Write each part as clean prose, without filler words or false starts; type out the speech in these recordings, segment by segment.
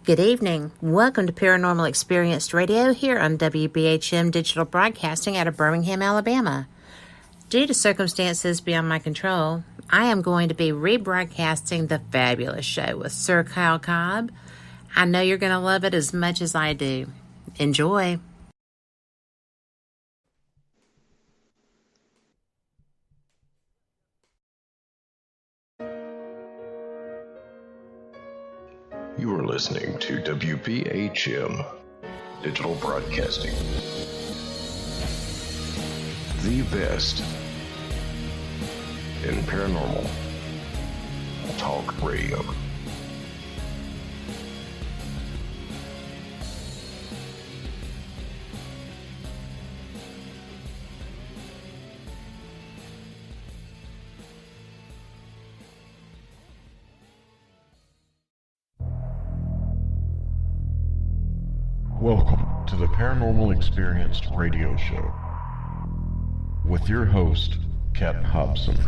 Good evening. Welcome to Paranormal Experienced Radio here on WBHM Digital Broadcasting out of Birmingham, Alabama. Due to circumstances beyond my control, I am going to be rebroadcasting the fabulous show with Sir Kyl Cobb. I know you're going to love it as much as I do. Enjoy. You are listening to WBHM Digital Broadcasting. The best in paranormal talk radio. Welcome to the Paranormal Experienced Radio Show with your host, Kat Hobson.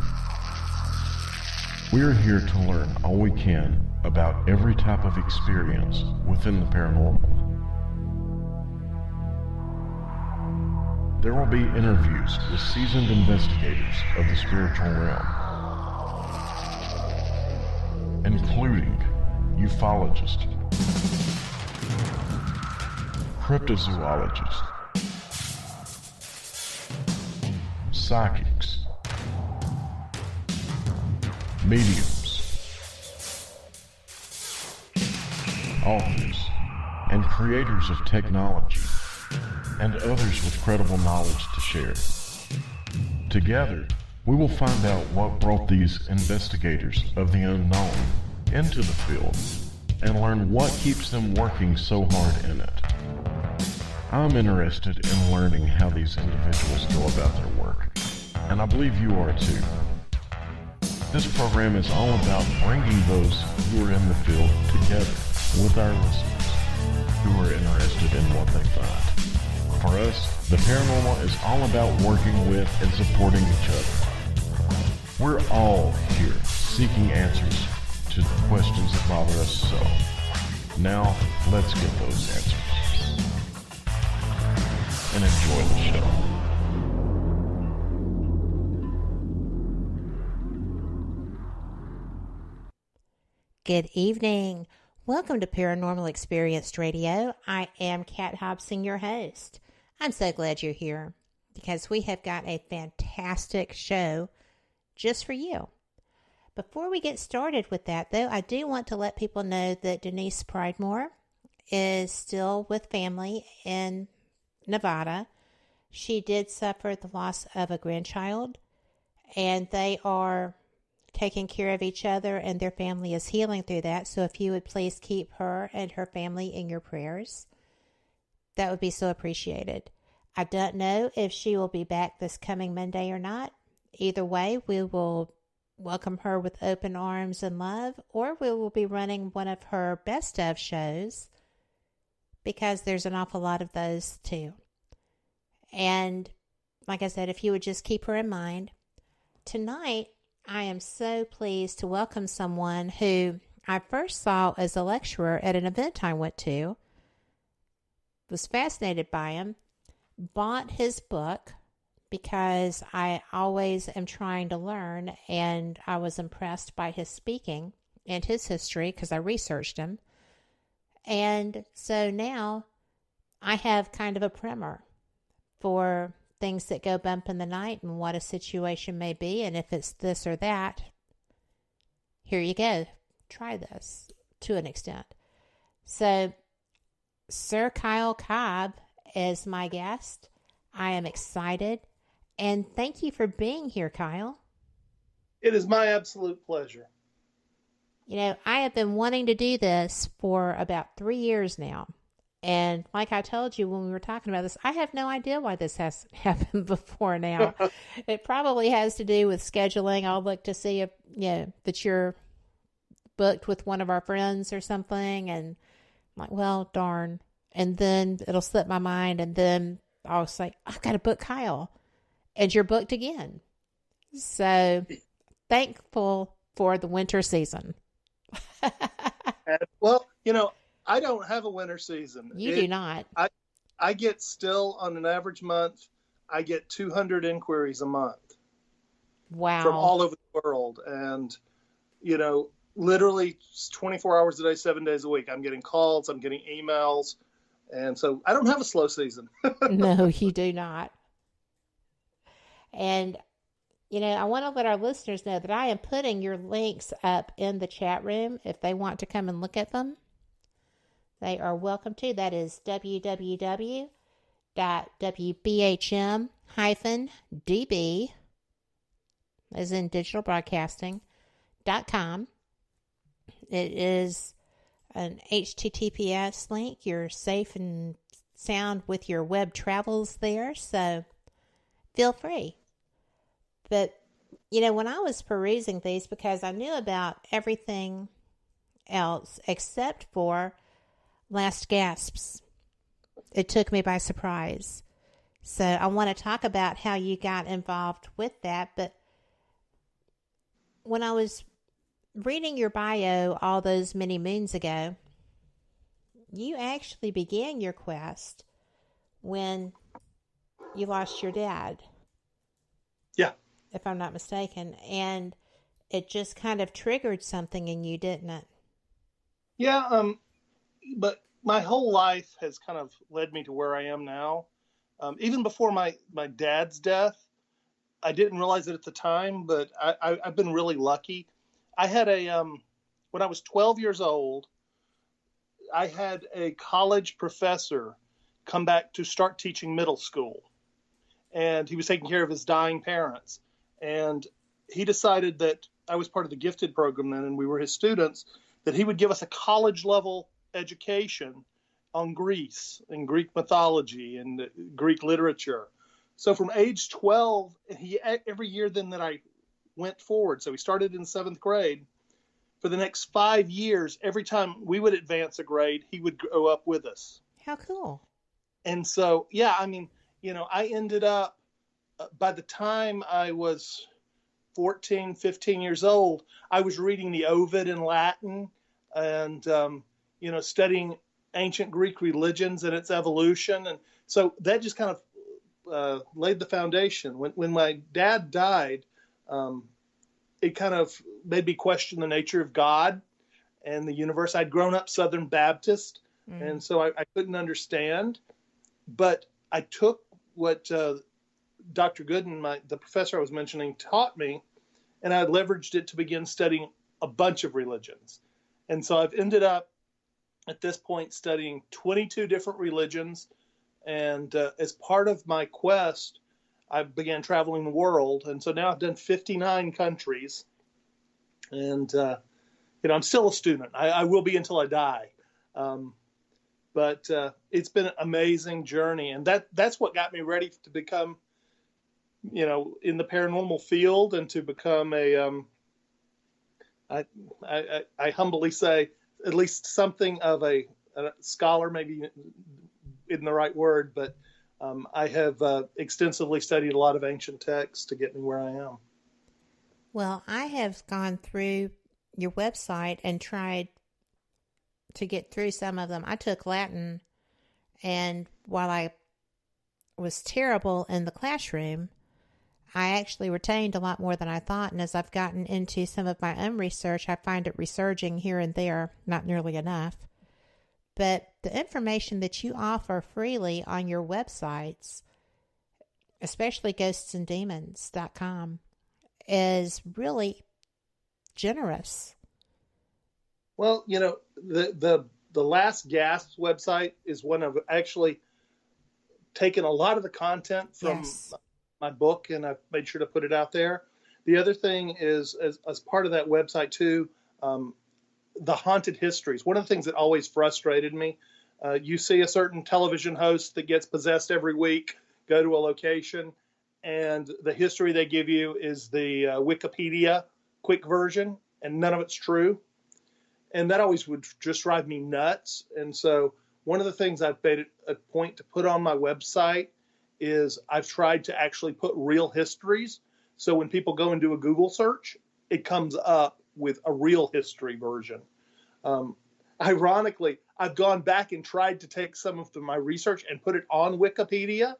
We are here to learn all we can about every type of experience within the paranormal. There will be interviews with seasoned investigators of the spiritual realm, including ufologists, cryptozoologists, psychics, mediums, authors, and creators of technology, and others with credible knowledge to share. Together, we will find out what brought these investigators of the unknown into the field and learn what keeps them working so hard in it. I'm interested in learning how these individuals go about their work, and I believe you are too. This program is all about bringing those who are in the field together with our listeners who are interested in what they find. For us, the paranormal is all about working with and supporting each other. We're all here seeking answers to the questions that bother us so. Now, let's get those answers. And enjoy the show. Good evening. Welcome to Paranormal Experienced Radio. I am Kat Hobson, your host. I'm so glad you're here because we have got a fantastic show just for you. Before we get started with that, though, I do want to let people know that Denise Pridemore is still with family in Nevada. She did suffer the loss of a grandchild, and they are taking care of each other, and their family is healing through that. So if you would please keep her and her family in your prayers, that would be so appreciated. I don't know if she will be back this coming Monday or not. Either way, we will welcome her with open arms and love, or we will be running one of her best of shows because there's an awful lot of those too. And like I said, if you would just keep her in mind. Tonight, I am so pleased to welcome someone who I first saw as a lecturer at an event I went to, was fascinated by him, bought his book because I always am trying to learn, and I was impressed by his speaking and his history because I researched him. And so now I have kind of a primer for things that go bump in the night and what a situation may be. And if it's this or that, here you go. Try this to an extent. So Sir Kyl Cobb is my guest. I am excited. And thank you for being here, Kyl. It is my absolute pleasure. You know, I have been wanting to do this for about 3 years now. And like I told you when we were talking about this, I have no idea why this hasn't happened before now. It probably has to do with scheduling. I'll look to see if, that you're booked with one of our friends or something. And I'm like, well, darn. And then it'll slip my mind. And then I'll say, I've got to book Kyl. And you're booked again. So thankful for the winter season. Well, I don't have a winter season. You do not. I get still on an average month, I get 200 inquiries a month. Wow. From all over the world. And, literally 24 hours a day, 7 days a week. I'm getting calls, I'm getting emails. And so I don't have a slow season. No, you do not. And, I want to let our listeners know that I am putting your links up in the chat room if they want to come and look at them. They are welcome to. That is www.WBHM-DB, as in digital broadcasting.com. It is an HTTPS link. You're safe and sound with your web travels there, so feel free. But, when I was perusing these, because I knew about everything else except for Last Gasps, it took me by surprise. So I want to talk about how you got involved with that. But when I was reading your bio all those many moons ago, you actually began your quest when you lost your dad. Yeah. If I'm not mistaken. And it just kind of triggered something in you, didn't it? Yeah, but my whole life has kind of led me to where I am now. Even before my dad's death, I didn't realize it at the time, but I've been really lucky. I had when I was 12 years old, I had a college professor come back to start teaching middle school. And he was taking care of his dying parents. And he decided that I was part of the gifted program then, and we were his students, that he would give us a college level education on Greece and Greek mythology and Greek literature. So from age 12, every year then that I went forward, so he started in 7th grade, for the next 5 years, every time we would advance a grade, he would go up with us. How cool. And so, yeah, I mean, I ended up, by the time I was 14, 15 years old, I was reading the Ovid in Latin and, studying ancient Greek religions and its evolution. And so that just kind of laid the foundation. When my dad died, it kind of made me question the nature of God and the universe. I'd grown up Southern Baptist, and so I couldn't understand. But I took what Dr. Gooden, the professor I was mentioning, taught me, and I leveraged it to begin studying a bunch of religions. And so I've ended up at this point studying 22 different religions. And as part of my quest, I began traveling the world. And so now I've done 59 countries. And, I'm still a student. I will be until I die. But it's been an amazing journey. And that's what got me ready to become, in the paranormal field and to become I humbly say, at least something of a scholar, maybe isn't the right word, but I have extensively studied a lot of ancient texts to get me where I am. Well, I have gone through your website and tried to get through some of them. I took Latin, and while I was terrible in the classroom, I actually retained a lot more than I thought. And as I've gotten into some of my own research, I find it resurging here and there, not nearly enough. But the information that you offer freely on your websites, especially ghostsanddemons.com, is really generous. Well, the Last Gasps website is one of actually taken a lot of the content from my book, and I've made sure to put it out there. The other thing is, as part of that website too, the haunted histories. One of the things that always frustrated me, you see a certain television host that gets possessed every week, go to a location, and the history they give you is the Wikipedia quick version, and none of it's true. And that always would just drive me nuts. And so one of the things I've made it a point to put on my website is I've tried to actually put real histories. So when people go and do a Google search, it comes up with a real history version. ironically, I've gone back and tried to take some of my research and put it on Wikipedia,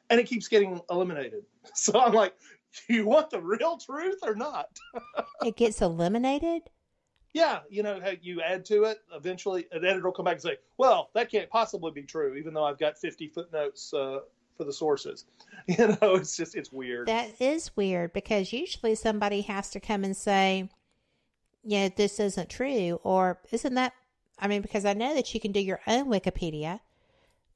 and it keeps getting eliminated. So I'm like, do you want the real truth or not? It gets eliminated? Yeah, how you add to it, eventually an editor will come back and say, well, that can't possibly be true, even though I've got 50 footnotes for the sources. It's weird. That is weird, because usually somebody has to come and say, yeah, this isn't true, or isn't that, because I know that you can do your own Wikipedia.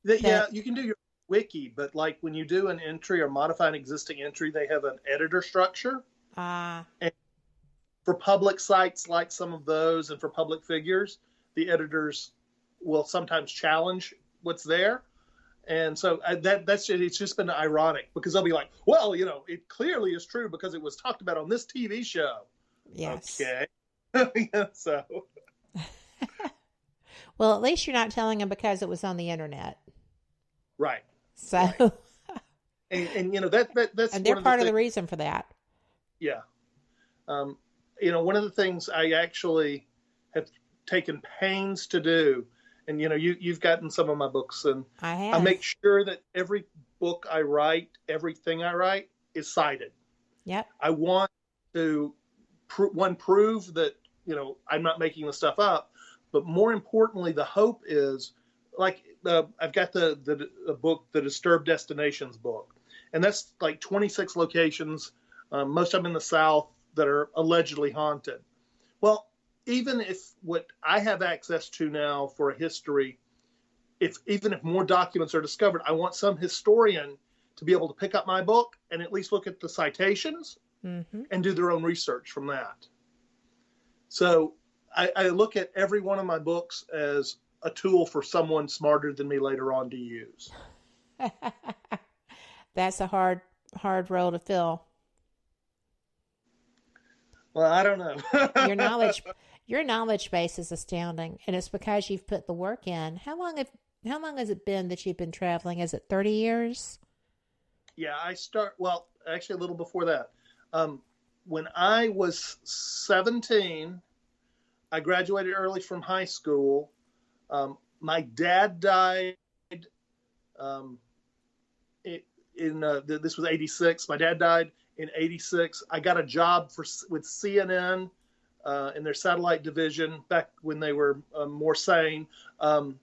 Yeah, you can do your wiki, but like when you do an entry or modify an existing entry, they have an editor structure. And for public sites like some of those, and for public figures, the editors will sometimes challenge what's there. And so it's just been ironic, because they'll be like, well, it clearly is true because it was talked about on this TV show. Yes. Okay. So. Well, at least you're not telling them because it was on the internet. Right. So. Right. And that's and they're part of the reason for that. Yeah. One of the things I actually have taken pains to do, and you've gotten some of my books, and I have. I make sure that every book I write, everything I write, is cited. Yep. I want to prove that I'm not making the stuff up, but more importantly, the hope is, like, I've got the book, the Disturbed Destinations book, and that's like 26 locations, most of them in the South, that are allegedly haunted. Well, even if what I have access to now for a history, even if more documents are discovered, I want some historian to be able to pick up my book and at least look at the citations and do their own research from that. So I look at every one of my books as a tool for someone smarter than me later on to use. That's a hard role to fill. Well, I don't know. Your knowledge base is astounding, and it's because you've put the work in. How long has it been that you've been traveling? Is it 30 years? Yeah, actually a little before that. When I was 17, I graduated early from high school. My dad died this was 86. My dad died in 86. I got a job with CNN in their satellite division back when they were more sane, and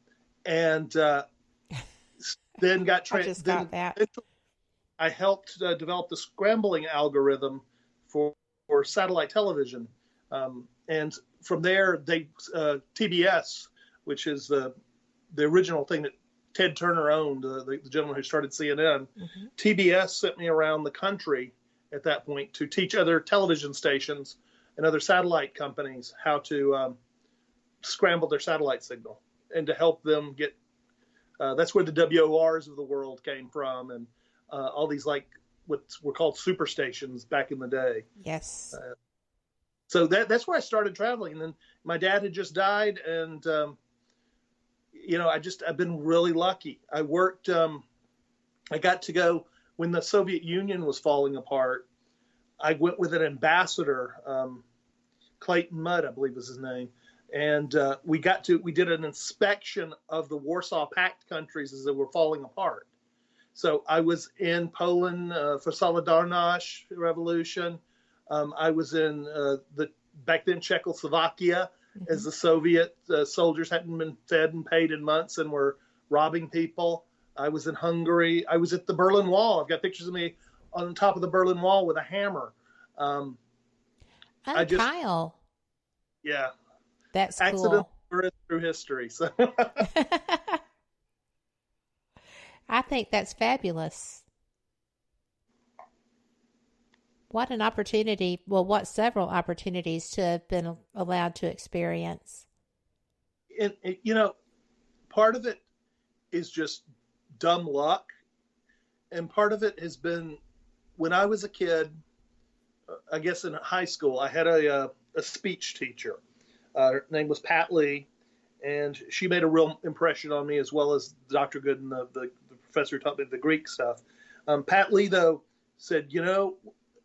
then got I just got that. I helped develop the scrambling algorithm for satellite television, and from there, TBS, which is the original thing that Ted Turner owned, the gentleman who started CNN. TBS sent me around the country at that point to teach other television stations and other satellite companies how to scramble their satellite signal, and to help them get. That's where the WORs of the world came from, and all these, like, what were called superstations back in the day. Yes. So that's where I started traveling. And then my dad had just died, and I've been really lucky. I worked. I got to go when the Soviet Union was falling apart. I went with an ambassador, Clayton Mudd, I believe was his name, and we did an inspection of the Warsaw Pact countries as they were falling apart. So I was in Poland for Solidarność Revolution. I was in back then Czechoslovakia, as the Soviet soldiers hadn't been fed and paid in months and were robbing people. I was in Hungary. I was at the Berlin Wall. I've got pictures of me on top of the Berlin Wall with a hammer. Kyle. Yeah. That's accident cool. Through history. So. I think that's fabulous. What an opportunity. Well, what several opportunities to have been allowed to experience. And part of it is just dumb luck. And part of it has been when I was a kid, I guess in high school, I had a speech teacher. Her name was Pat Lee, and she made a real impression on me, as well as Dr. Gooden, the professor who taught me the Greek stuff. Pat Lee, though, said,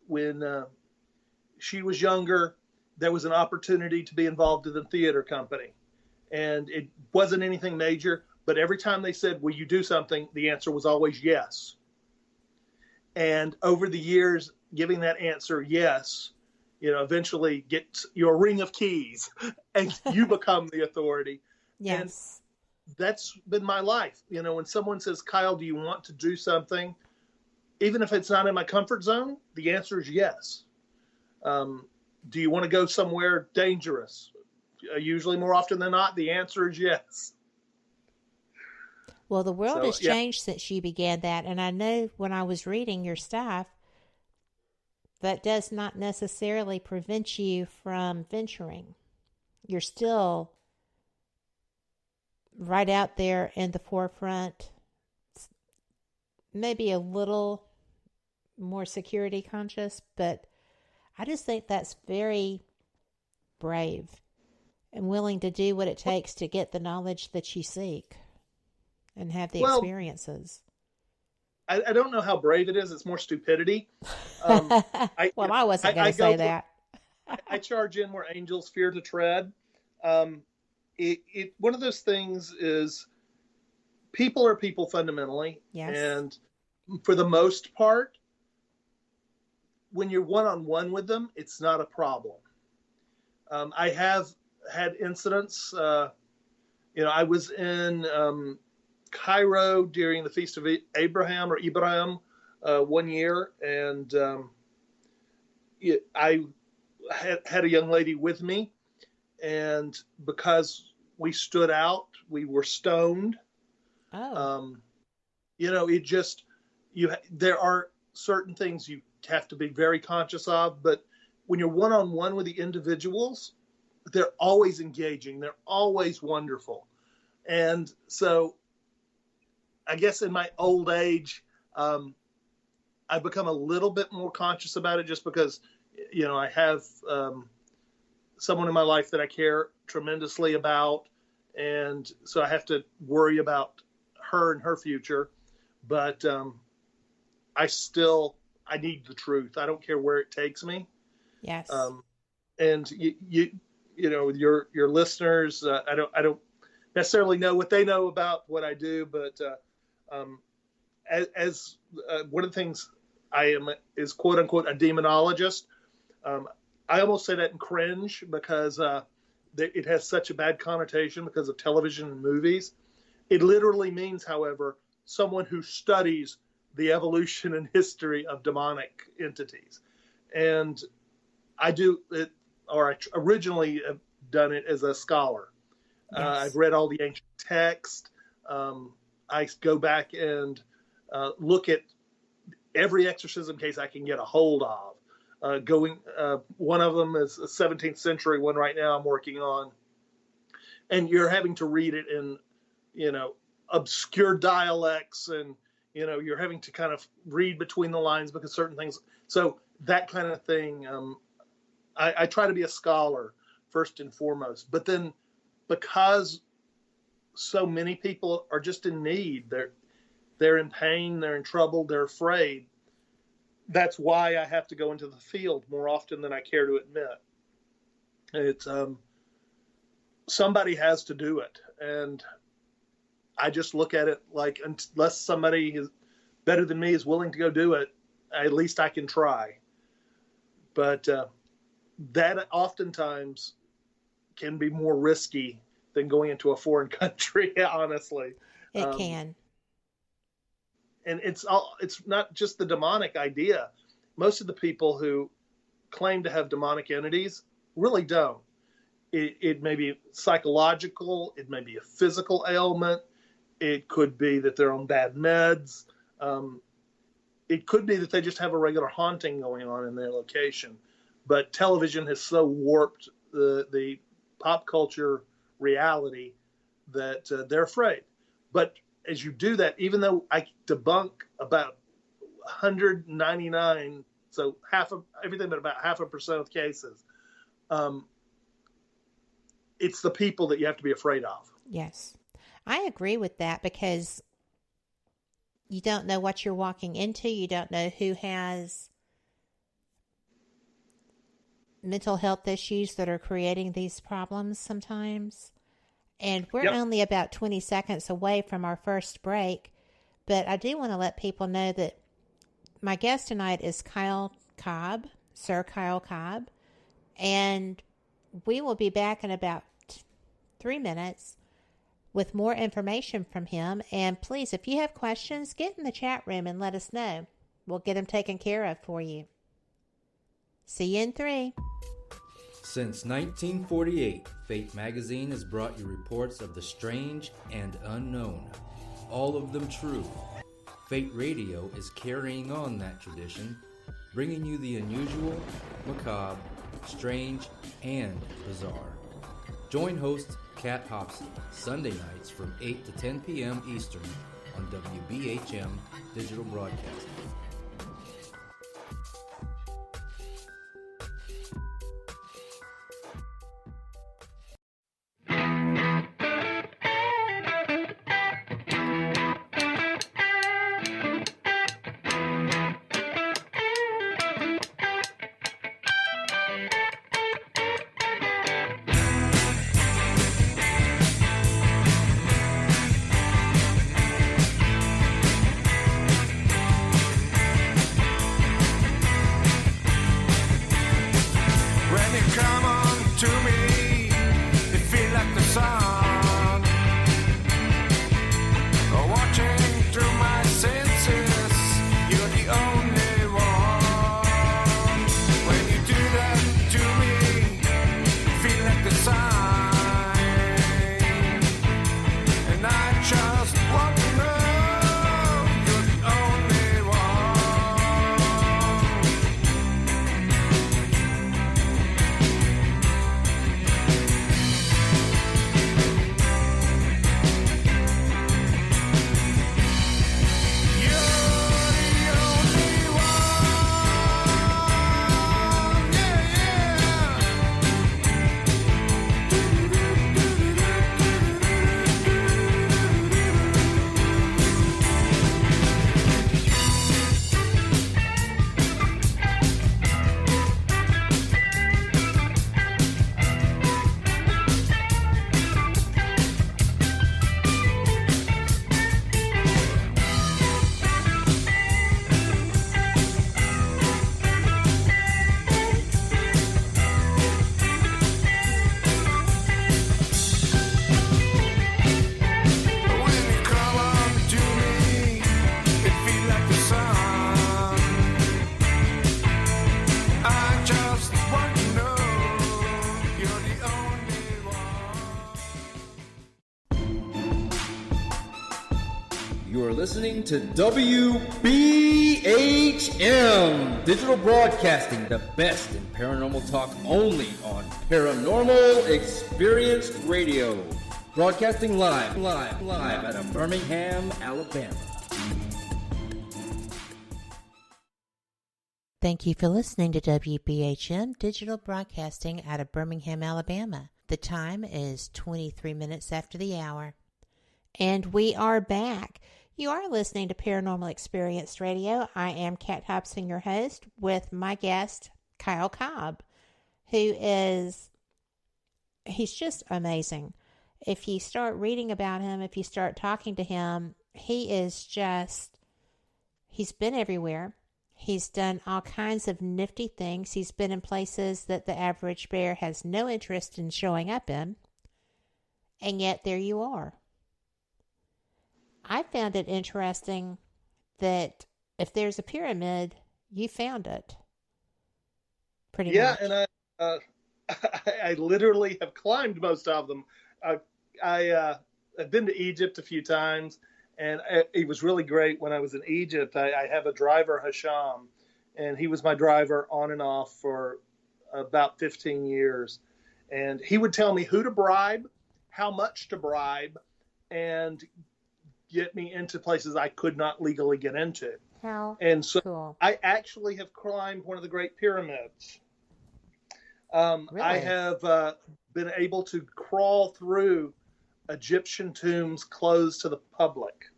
when she was younger, there was an opportunity to be involved in the theater company. and it wasn't anything major. But every time they said, "Will you do something?" the answer was always yes. And over the years, giving that answer yes, eventually gets your ring of keys, and you become the authority. Yes. And that's been my life. When someone says, "Kyl, do you want to do something?" Even if it's not in my comfort zone, the answer is yes. Do you want to go somewhere dangerous? Usually, more often than not, the answer is yes. Well, the world has changed since you began that. And I know when I was reading your stuff, that does not necessarily prevent you from venturing. You're still right out there in the forefront, maybe a little more security conscious, but I just think that's very brave and willing to do what it takes to get the knowledge that you seek and have the experiences. I don't know how brave it is. It's more stupidity. I wasn't going to say that. I charge in where angels fear to tread. One of those things is people are people fundamentally. Yes. And for the most part, when you're one-on-one with them, it's not a problem. I have had incidents. I was in Cairo during the Feast of Ibrahim one year, and I had a young lady with me, and because we stood out, we were stoned. Oh. There are certain things you have to be very conscious of, but when you're one-on-one with the individuals, they're always engaging. They're always wonderful. And so I guess in my old age, I've become a little bit more conscious about it just because, I have someone in my life that I care tremendously about. And so I have to worry about her and her future. But I need the truth. I don't care where it takes me. Yes. And your listeners, I don't necessarily know what they know about what I do, but as one of the things I am is quote unquote a demonologist. I almost say that in cringe because it has such a bad connotation because of television and movies. It literally means, however, someone who studies the evolution and history of demonic entities. And I do it, or I originally have done it as a scholar. Yes. I've read all the ancient texts. I go back and look at every exorcism case I can get a hold of. One of them is a 17th century one right now I'm working on. And you're having to read it in, obscure dialects, and, you're having to kind of read between the lines because certain things. So that kind of thing, I try to be a scholar first and foremost. But then because so many people are just in need, they're in pain, they're in trouble, they're afraid. That's why I have to go into the field more often than I care to admit. It's somebody has to do it, and I just look at it like unless somebody is better than me is willing to go do it, at least I can try. But that oftentimes can be more risky than going into a foreign country, honestly. It can. And it's not just the demonic idea. Most of the people who claim to have demonic entities really don't. It may be psychological. It may be a physical ailment. It could be that they're on bad meds. It could be that they just have a regular haunting going on in their location. But television has so warped the pop culture reality that they're afraid. But as you do that, even though I debunk about 199, so everything but about 0.5% of cases, it's the people that you have to be afraid of. Yes. I agree with that because you don't know what you're walking into. You don't know who has mental health issues that are creating these problems sometimes. And we're only about 20 seconds away from our first break. But I do want to let people know that my guest tonight is Kyl Cobb, Sir Kyl Cobb. And we will be back in about 3 minutes with more information from him. And please, if you have questions, get in the chat room and let us know. We'll get them taken care of for you. See you in 3. Since 1948, Fate magazine has brought you reports of the strange and unknown, all of them true. Fate Radio is carrying on that tradition, bringing you the unusual, macabre, strange, and bizarre. Join host Kat Hobson Sunday nights from 8 to 10 p.m. Eastern on WBHM Digital Broadcasting. Listening to WBHM Digital Broadcasting, the best in paranormal talk, only on Paranormal Experience Radio. Broadcasting live out of Birmingham, Alabama. Thank you for listening to WBHM Digital Broadcasting out of Birmingham, Alabama. The time is 23 minutes after the hour. And we are back. You are listening to Paranormal Experience Radio. I am Kat Hobson, your host, with my guest, Kyl Cobb, he's just amazing. If you start reading about him, if you start talking to him, he's been everywhere. He's done all kinds of nifty things. He's been in places that the average bear has no interest in showing up in. And yet there you are. I found it interesting that if there's a pyramid, you found it. Pretty much. Yeah, and I literally have climbed most of them. I've been to Egypt a few times, and it was really great when I was in Egypt. I have a driver, Hasham, and he was my driver on and off for about 15 years. And he would tell me who to bribe, how much to bribe, and get me into places I could not legally get into. And so cool. I actually have climbed one of the Great Pyramids. Really? I have been able to crawl through Egyptian tombs closed to the public.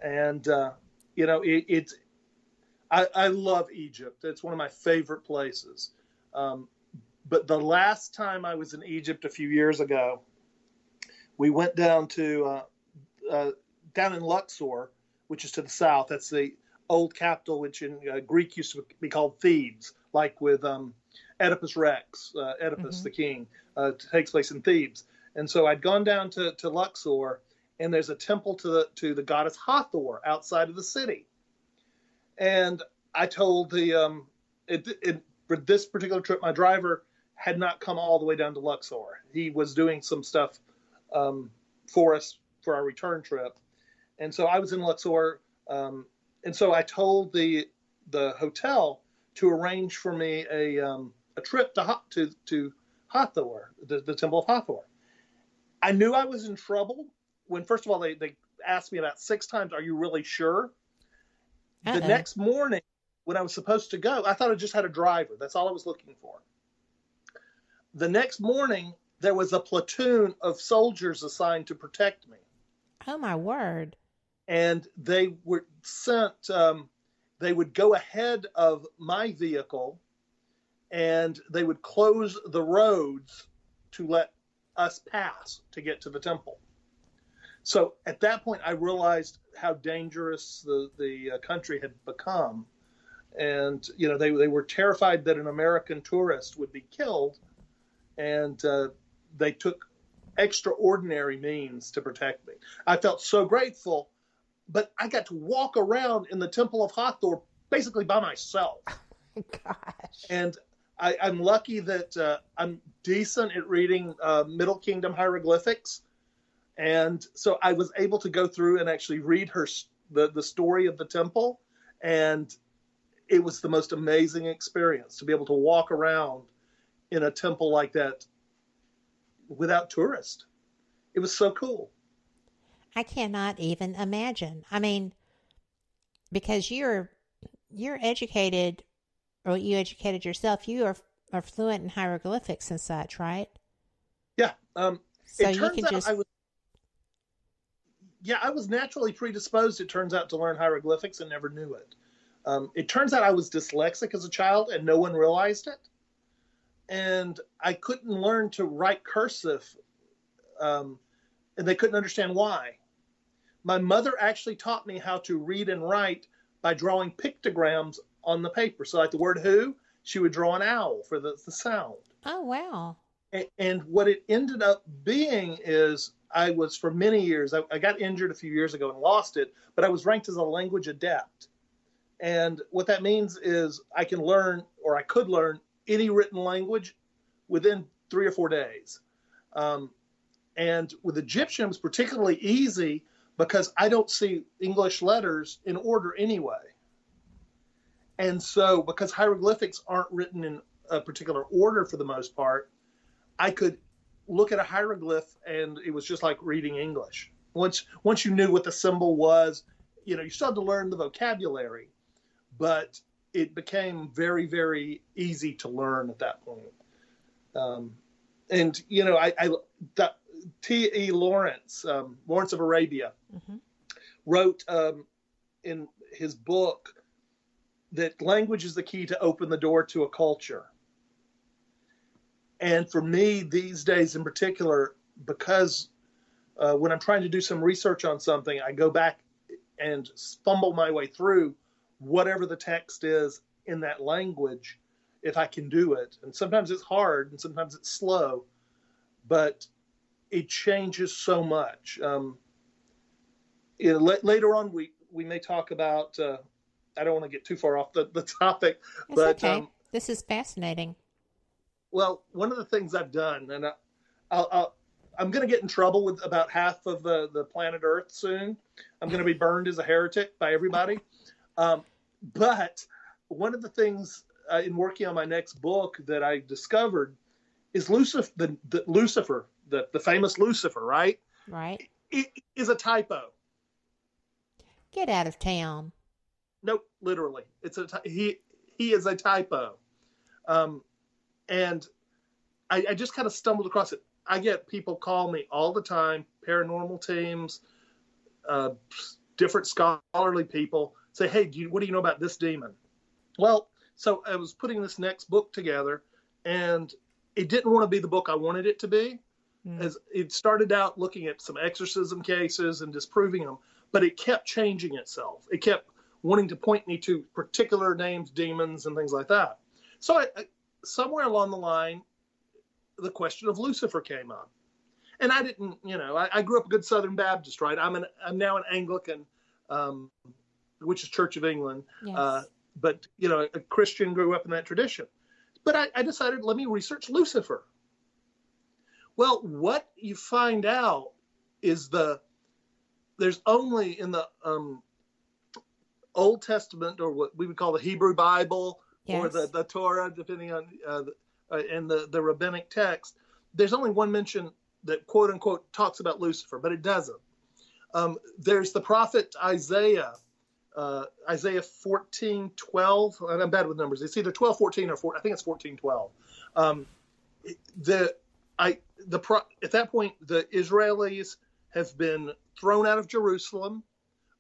And, I love Egypt. It's one of my favorite places. But the last time I was in Egypt a few years ago, we went down to down in Luxor, which is to the south. That's the old capital, which in Greek used to be called Thebes, like with Oedipus Rex, Oedipus the king, takes place in Thebes. And so I'd gone down to Luxor, and there's a temple to the goddess Hathor outside of the city. And I told for this particular trip, my driver had not come all the way down to Luxor. He was doing some stuff for us for our return trip. And so I was in Luxor. And so I told the hotel to arrange for me a trip to Hathor, the Temple of Hathor. I knew I was in trouble when, first of all, they asked me about 6 times, "Are you really sure?" The next morning, when I was supposed to go, I thought I just had a driver. That's all I was looking for. The next morning, there was a platoon of soldiers assigned to protect me. Oh, my word. And they were sent, they would go ahead of my vehicle, and they would close the roads to let us pass to get to the temple. So at that point, I realized how dangerous the country had become. And, they were terrified that an American tourist would be killed. And they took extraordinary means to protect me. I felt so grateful, but I got to walk around in the Temple of Hathor basically by myself. Oh my gosh. And I'm lucky that I'm decent at reading Middle Kingdom hieroglyphics. And so I was able to go through and actually read the story of the temple. And it was the most amazing experience to be able to walk around in a temple like that without tourists. It was so cool. I cannot even imagine. I mean, because you're educated, or you educated yourself, you are fluent in hieroglyphics and such, right? Yeah. So it you turns can out just... I was naturally predisposed, it turns out, to learn hieroglyphics and never knew it. It turns out I was dyslexic as a child and no one realized it. And I couldn't learn to write cursive, and they couldn't understand why. My mother actually taught me how to read and write by drawing pictograms on the paper. So like the word who, she would draw an owl for the sound. Oh, wow. And what it ended up being is I was, for many years, I got injured a few years ago and lost it, but I was ranked as a language adept. And what that means is I could learn any written language within 3 or 4 days. And with Egyptian, it was particularly easy because I don't see English letters in order anyway. And so because hieroglyphics aren't written in a particular order for the most part, I could look at a hieroglyph and it was just like reading English. Once you knew what the symbol was, you still had to learn the vocabulary, but it became very, very easy to learn at that point. T.E. Lawrence, Lawrence of Arabia, wrote in his book that language is the key to open the door to a culture. And for me these days in particular, because when I'm trying to do some research on something, I go back and fumble my way through whatever the text is in that language, if I can do it. And sometimes it's hard and sometimes it's slow, but it changes so much. Later on, we may talk about, I don't want to get too far off the topic. It's but okay. This is fascinating. Well, one of the things I've done, and I'm going to get in trouble with about half of the planet Earth soon. I'm going to be burned as a heretic by everybody. But one of the things in working on my next book that I discovered is Lucifer, the famous Lucifer, right? Right. It is a typo. Get out of town. Nope, literally. He is a typo. And I just kind of stumbled across it. I get people call me all the time, paranormal teams, different scholarly people, say, hey, what do you know about this demon? Well, so I was putting this next book together, and it didn't want to be the book I wanted it to be. As it started out looking at some exorcism cases and disproving them, but it kept changing itself. It kept wanting to point me to particular names, demons, and things like that. So somewhere along the line, the question of Lucifer came up. And I didn't, I grew up a good Southern Baptist, right? I'm now an Anglican, which is Church of England. Yes. But, a Christian, grew up in that tradition. But I decided, let me research Lucifer. Well, what you find out is there's only in the Old Testament, or what we would call the Hebrew Bible, or the Torah, depending on and the rabbinic text, there's only one mention that quote unquote talks about Lucifer, but it doesn't. There's the prophet Isaiah 14:12. I'm bad with numbers. It's either 12:14 or 4. I think it's 14:12. At that point, the Israelis have been thrown out of Jerusalem.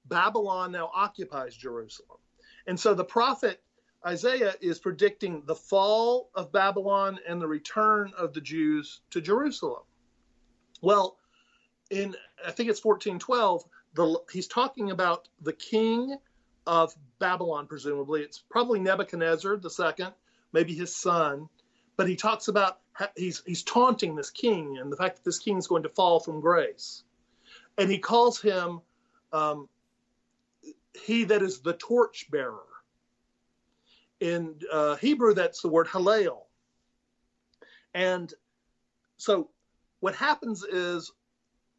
Babylon now occupies Jerusalem. And so the prophet Isaiah is predicting the fall of Babylon and the return of the Jews to Jerusalem. Well, I think it's 14:12, he's talking about the king of Babylon, presumably. It's probably Nebuchadnezzar II, maybe his son. But he talks about he's taunting this king and the fact that this king is going to fall from grace. And he calls him he that is the torchbearer. In Hebrew, that's the word Hallel. And so what happens is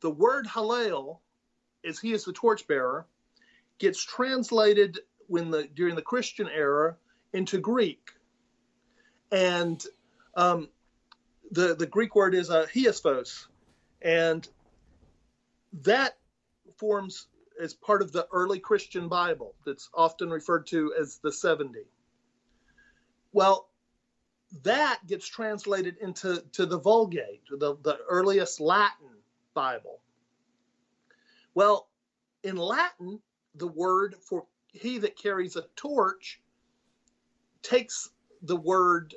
the word Hallel, as he is the torchbearer, gets translated during the Christian era into Greek. And the Greek word is hiasphos. And that forms as part of the early Christian Bible that's often referred to as the 70. Well, that gets translated into the Vulgate, the earliest Latin Bible. Well, in Latin, the word for he that carries a torch takes the word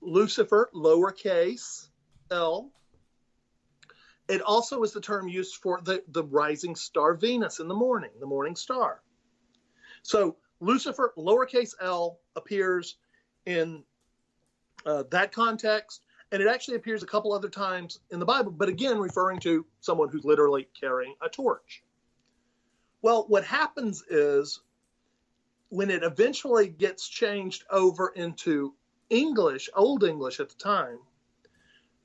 Lucifer, lowercase l. It also is the term used for the rising star Venus in the morning star. So Lucifer, lowercase l, appears in that context, and it actually appears a couple other times in the Bible, but again, referring to someone who's literally carrying a torch. Well, what happens is when it eventually gets changed over into English, Old English at the time,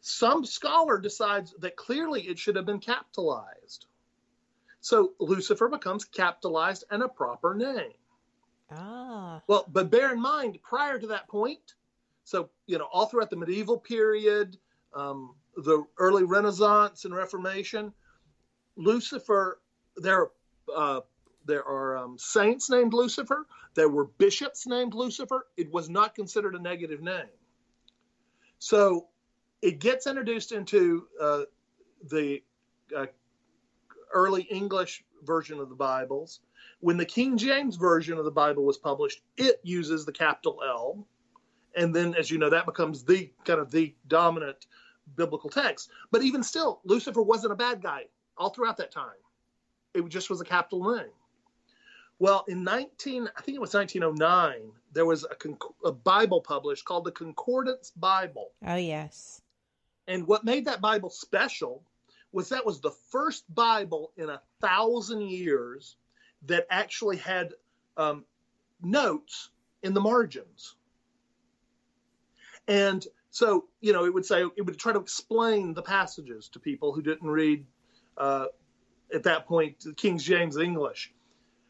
some scholar decides that clearly it should have been capitalized. So Lucifer becomes capitalized and a proper name. Ah. Well, but bear in mind, prior to that point, so, all throughout the medieval period, the early Renaissance and Reformation, Lucifer, there are saints named Lucifer. There were bishops named Lucifer. It was not considered a negative name. So it gets introduced into the early English version of the Bibles. When the King James version of the Bible was published, it uses the capital L. And then, as you know, that becomes the dominant biblical text. But even still, Lucifer wasn't a bad guy all throughout that time. It just was a capital name. Well, in 1909, there was a Bible published called the Concordance Bible. Oh, yes. And what made that Bible special was that was the first Bible in 1,000 years that actually had notes in the margins. And so, it would try to explain the passages to people who didn't read, at that point, King James English.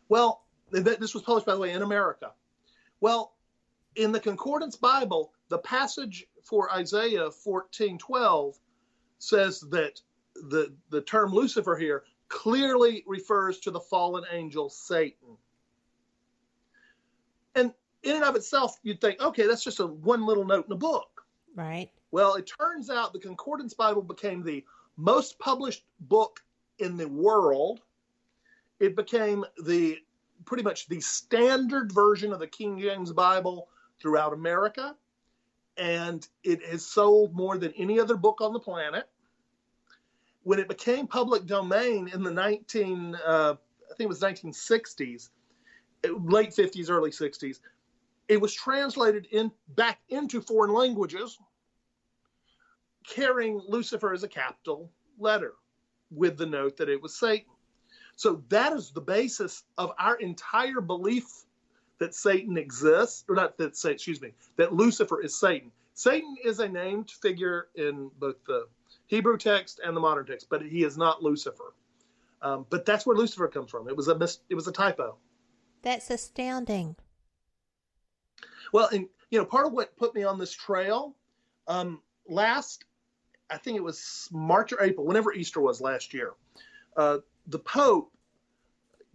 Well, this was published, by the way, in America. Well, in the Concordance Bible, the passage for Isaiah 14:12 says that the term Lucifer here clearly refers to the fallen angel Satan. And in and of itself, you'd think, okay, that's just one little note in the book. Right. Well, it turns out the Concordance Bible became the most published book in the world. It became pretty much the standard version of the King James Bible throughout America. And it has sold more than any other book on the planet. when it became public domain in the I think it was 1960s, late 50s, early 60s, it was translated back into foreign languages, carrying Lucifer as a capital letter with the note that it was Satan. So that is the basis of our entire belief that Satan exists, or not that, that Lucifer is Satan. Satan is a named figure in both the Hebrew text and the modern text, but he is not Lucifer. But that's where Lucifer comes from. It was a typo. That's astounding. Well, and part of what put me on this trail, I think it was March or April, whenever Easter was last year, the Pope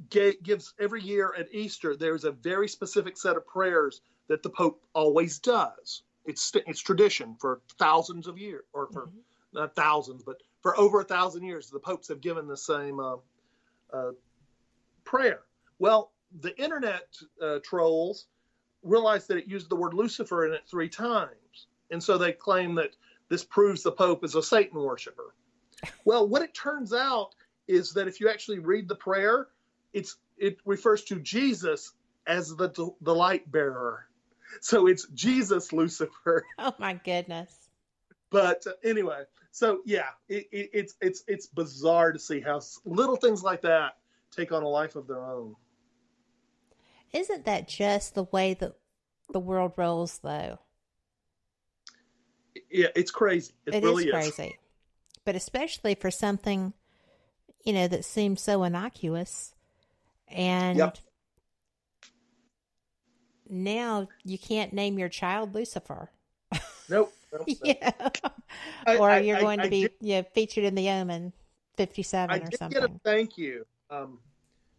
gives every year at Easter, there's a very specific set of prayers that the Pope always does. It's tradition for thousands of years, or for not thousands, but for over 1,000 years, the popes have given the same prayer. Well, the internet trolls realized that it used the word Lucifer in it 3 times. And so they claim that this proves the Pope is a Satan worshiper. Well, what it turns out is that if you actually read the prayer, it refers to Jesus as the light bearer. So it's Jesus Lucifer. Oh my goodness. But anyway, so yeah, it's bizarre to see how little things like that take on a life of their own. Isn't that just the way that the world rolls, though? Yeah, it's crazy. It really is crazy. But especially for something, that seems so innocuous. And yep. Now you can't name your child Lucifer. Nope. Yeah. Or you're going to be featured in the Omen 57 or something. I did get a thank you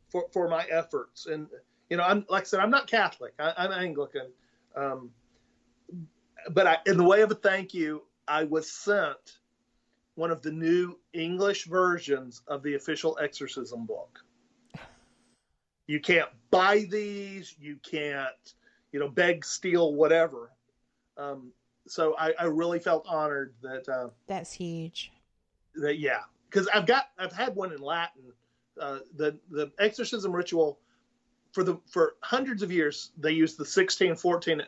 for my efforts. And, I'm like I said, I'm not Catholic. I'm Anglican. But in the way of a thank you, I was sent one of the new English versions of the official exorcism book. You can't buy these. You can't, beg, steal, whatever. So I really felt honored that. That's huge. Because I've had one in Latin. The exorcism ritual for hundreds of years, they used the 1614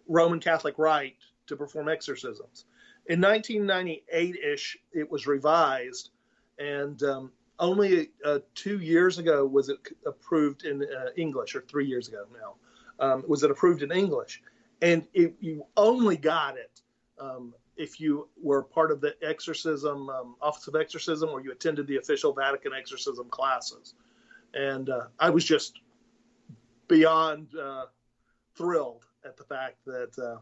Roman Catholic rite to perform exorcisms. In 1998-ish, it was revised, and only 2 years ago was it approved in English, or 3 years ago now, was it approved in English. And you only got it if you were part of the exorcism, Office of Exorcism, or you attended the official Vatican exorcism classes. And I was just beyond thrilled at the fact that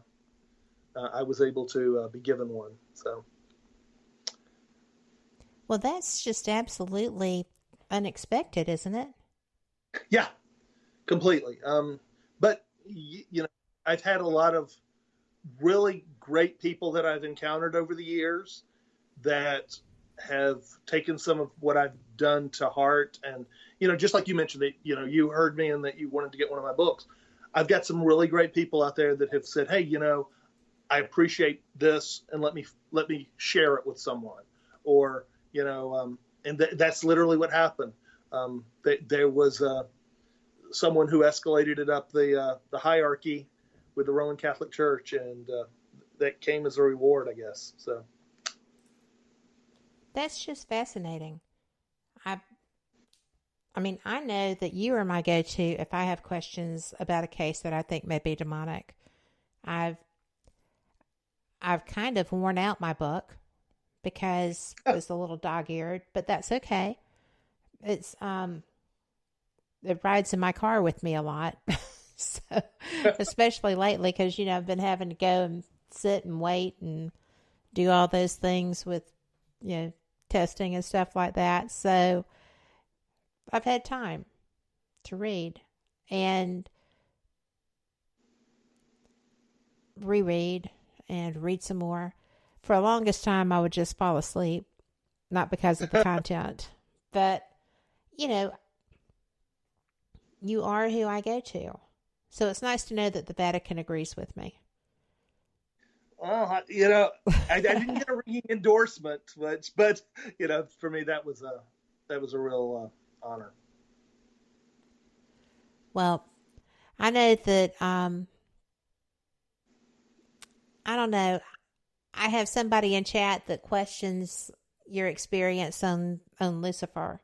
I was able to be given one. So, well, that's just absolutely unexpected, isn't it? Yeah, completely. But I've had a lot of really great people that I've encountered over the years that have taken some of what I've done to heart. And, just like you mentioned that, you heard me and that you wanted to get one of my books. I've got some really great people out there that have said, hey, I appreciate this, and let me share it with someone. Or, and that's literally what happened. There was someone who escalated it up the hierarchy with the Roman Catholic Church, and that came as a reward, I guess. So that's just fascinating. I know that you are my go-to if I have questions about a case that I think may be demonic. I've kind of worn out my book because it's a little dog-eared, but that's okay. It's it rides in my car with me a lot. So, especially lately, because, I've been having to go and sit and wait and do all those things with, testing and stuff like that. So I've had time to read and reread and read some more. For the longest time, I would just fall asleep, not because of the content, but, you are who I go to. So it's nice to know that the Vatican agrees with me. Well, I didn't get a ringing endorsement, but for me that was a real honor. Well, I know that I don't know. I have somebody in chat that questions your experience on Lucifer.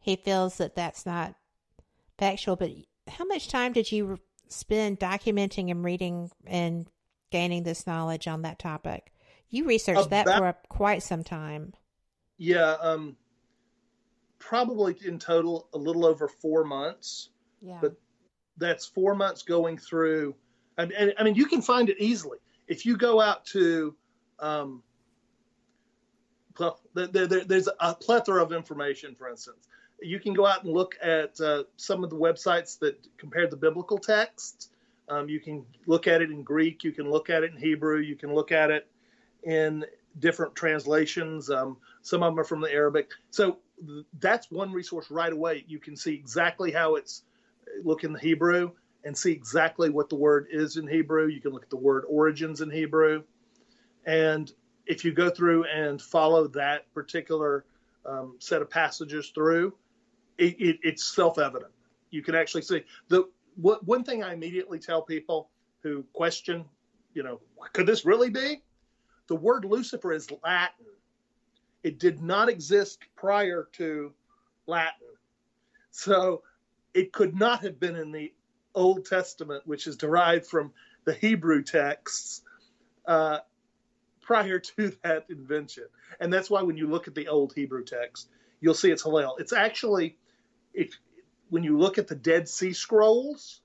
He feels that that's not factual, but how much time did you spend documenting and reading and gaining this knowledge on that topic? You researched that for quite some time. Yeah, probably in total a little over 4 months. Yeah. But that's 4 months going through, and I mean, you can find it easily. If you go out to, there's a plethora of information, for instance. You can go out and look at some of the websites that compare the biblical texts. You can look at it in Greek. You can look at it in Hebrew. You can look at it in different translations. Some of them are from the Arabic. So that's one resource right away. You can see exactly how it's look in the Hebrew and see exactly what the word is in Hebrew. You can look at the word origins in Hebrew. And if you go through and follow that particular set of passages through, it's self-evident. You can actually see one thing I immediately tell people who question, could this really be? The word Lucifer is Latin. It did not exist prior to Latin. So it could not have been in the Old Testament, which is derived from the Hebrew texts prior to that invention. And that's why when you look at the old Hebrew text, you'll see it's Hallel. It's actually, when you look at the Dead Sea Scrolls,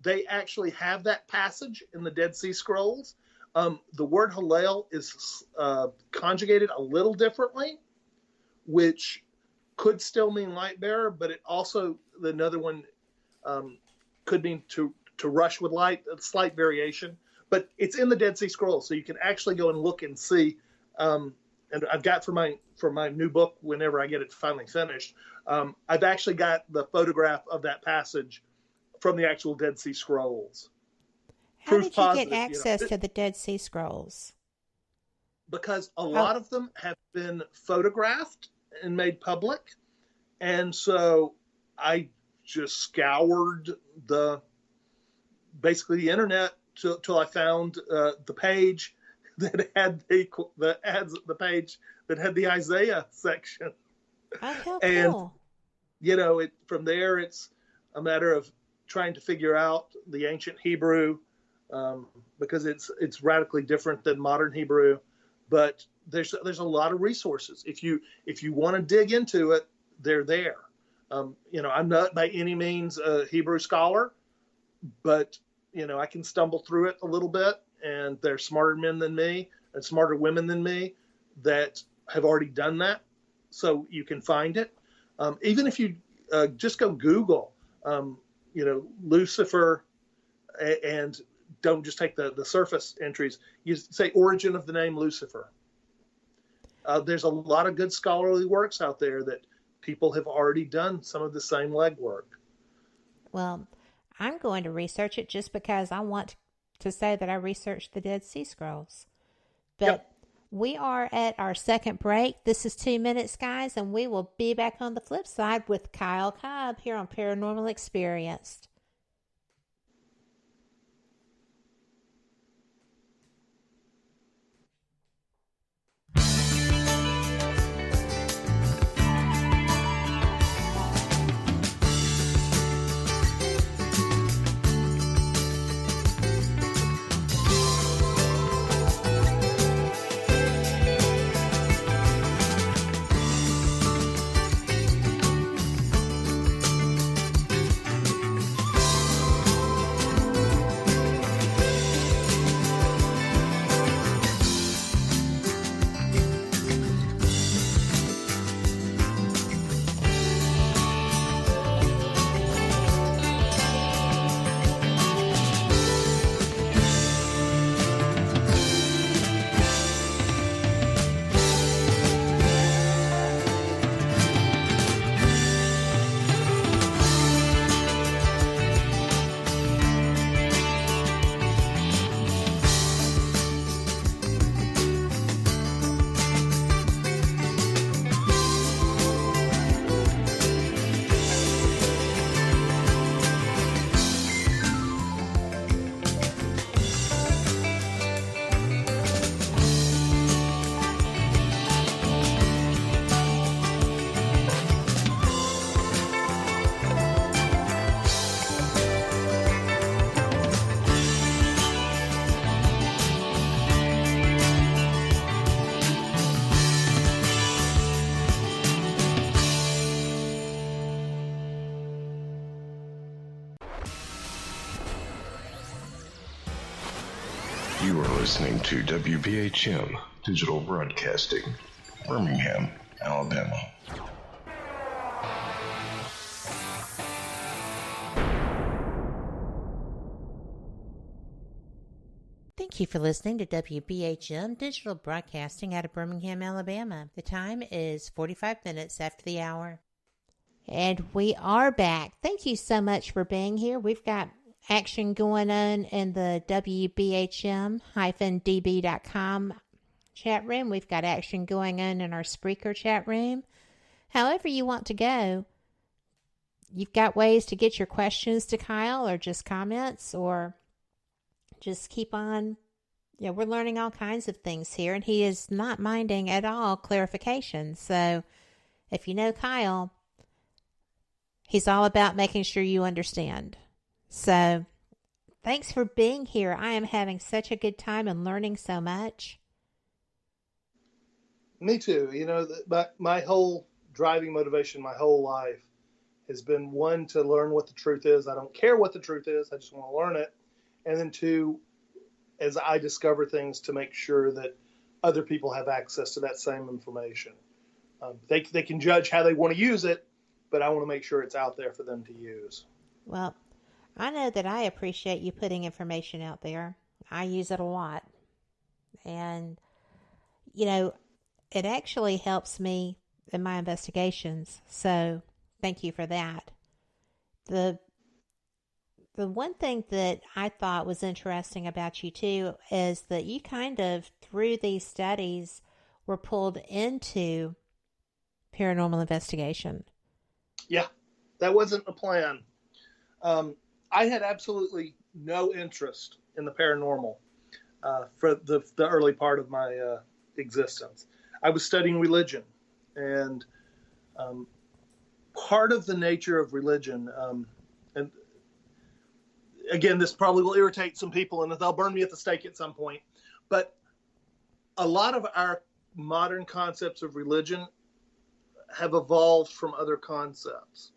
they actually have that passage in the Dead Sea Scrolls. The word Hallel is conjugated a little differently, which could still mean light bearer, but it also, another one could mean to rush with light, a slight variation. But it's in the Dead Sea Scrolls, so you can actually go and look and see. And I've got for my new book, whenever I get it finally finished, I've actually got the photograph of that passage from the actual Dead Sea Scrolls. How did you get access to the Dead Sea Scrolls? Because a lot of them have been photographed and made public. And so I just scoured basically the internet till I found the page that had the page that had the Isaiah section. Oh, how and cool. From there it's a matter of trying to figure out the ancient Hebrew, because it's radically different than modern Hebrew. But there's a lot of resources. If you want to dig into it, they're there. I'm not by any means a Hebrew scholar, but I can stumble through it a little bit, and there's smarter men than me and smarter women than me that have already done that. So you can find it. Even if you just go Google, Lucifer, and don't just take the surface entries. You say origin of the name Lucifer. There's a lot of good scholarly works out there that people have already done some of the same legwork. Well, I'm going to research it just because I want to say that I researched the Dead Sea Scrolls. But Yep. We are at our second break. This is 2 minutes, guys, and we will be back on the flip side with Kyl Cobb here on Paranormal Experienced. You are listening to WBHM Digital Broadcasting, Birmingham, Alabama. Thank you for listening to WBHM Digital Broadcasting out of Birmingham, Alabama. The time is 45 minutes after the hour. And we are back. Thank you so much for being here. We've got action going on in the WBHM-DB.com chat room. We've got action going on in our Spreaker chat room. However you want to go, you've got ways to get your questions to Kyl or just comments or just keep on. We're learning all kinds of things here, and he is not minding at all clarification. So if you know Kyl, he's all about making sure you understand. So thanks for being here. I am having such a good time and learning so much. Me too. My whole driving motivation, my whole life has been, one, to learn what the truth is. I don't care what the truth is. I just want to learn it. And then two, as I discover things, to make sure that other people have access to that same information. They can judge how they want to use it, but I want to make sure it's out there for them to use. Well, I know that I appreciate you putting information out there. I use it a lot. And, it actually helps me in my investigations. So thank you for that. The one thing that I thought was interesting about you too is that you kind of, through these studies, were pulled into paranormal investigation. Yeah, that wasn't the plan. I had absolutely no interest in the paranormal for the early part of my existence. I was studying religion, and part of the nature of religion, and again, this probably will irritate some people and they'll burn me at the stake at some point, but a lot of our modern concepts of religion have evolved from other concepts.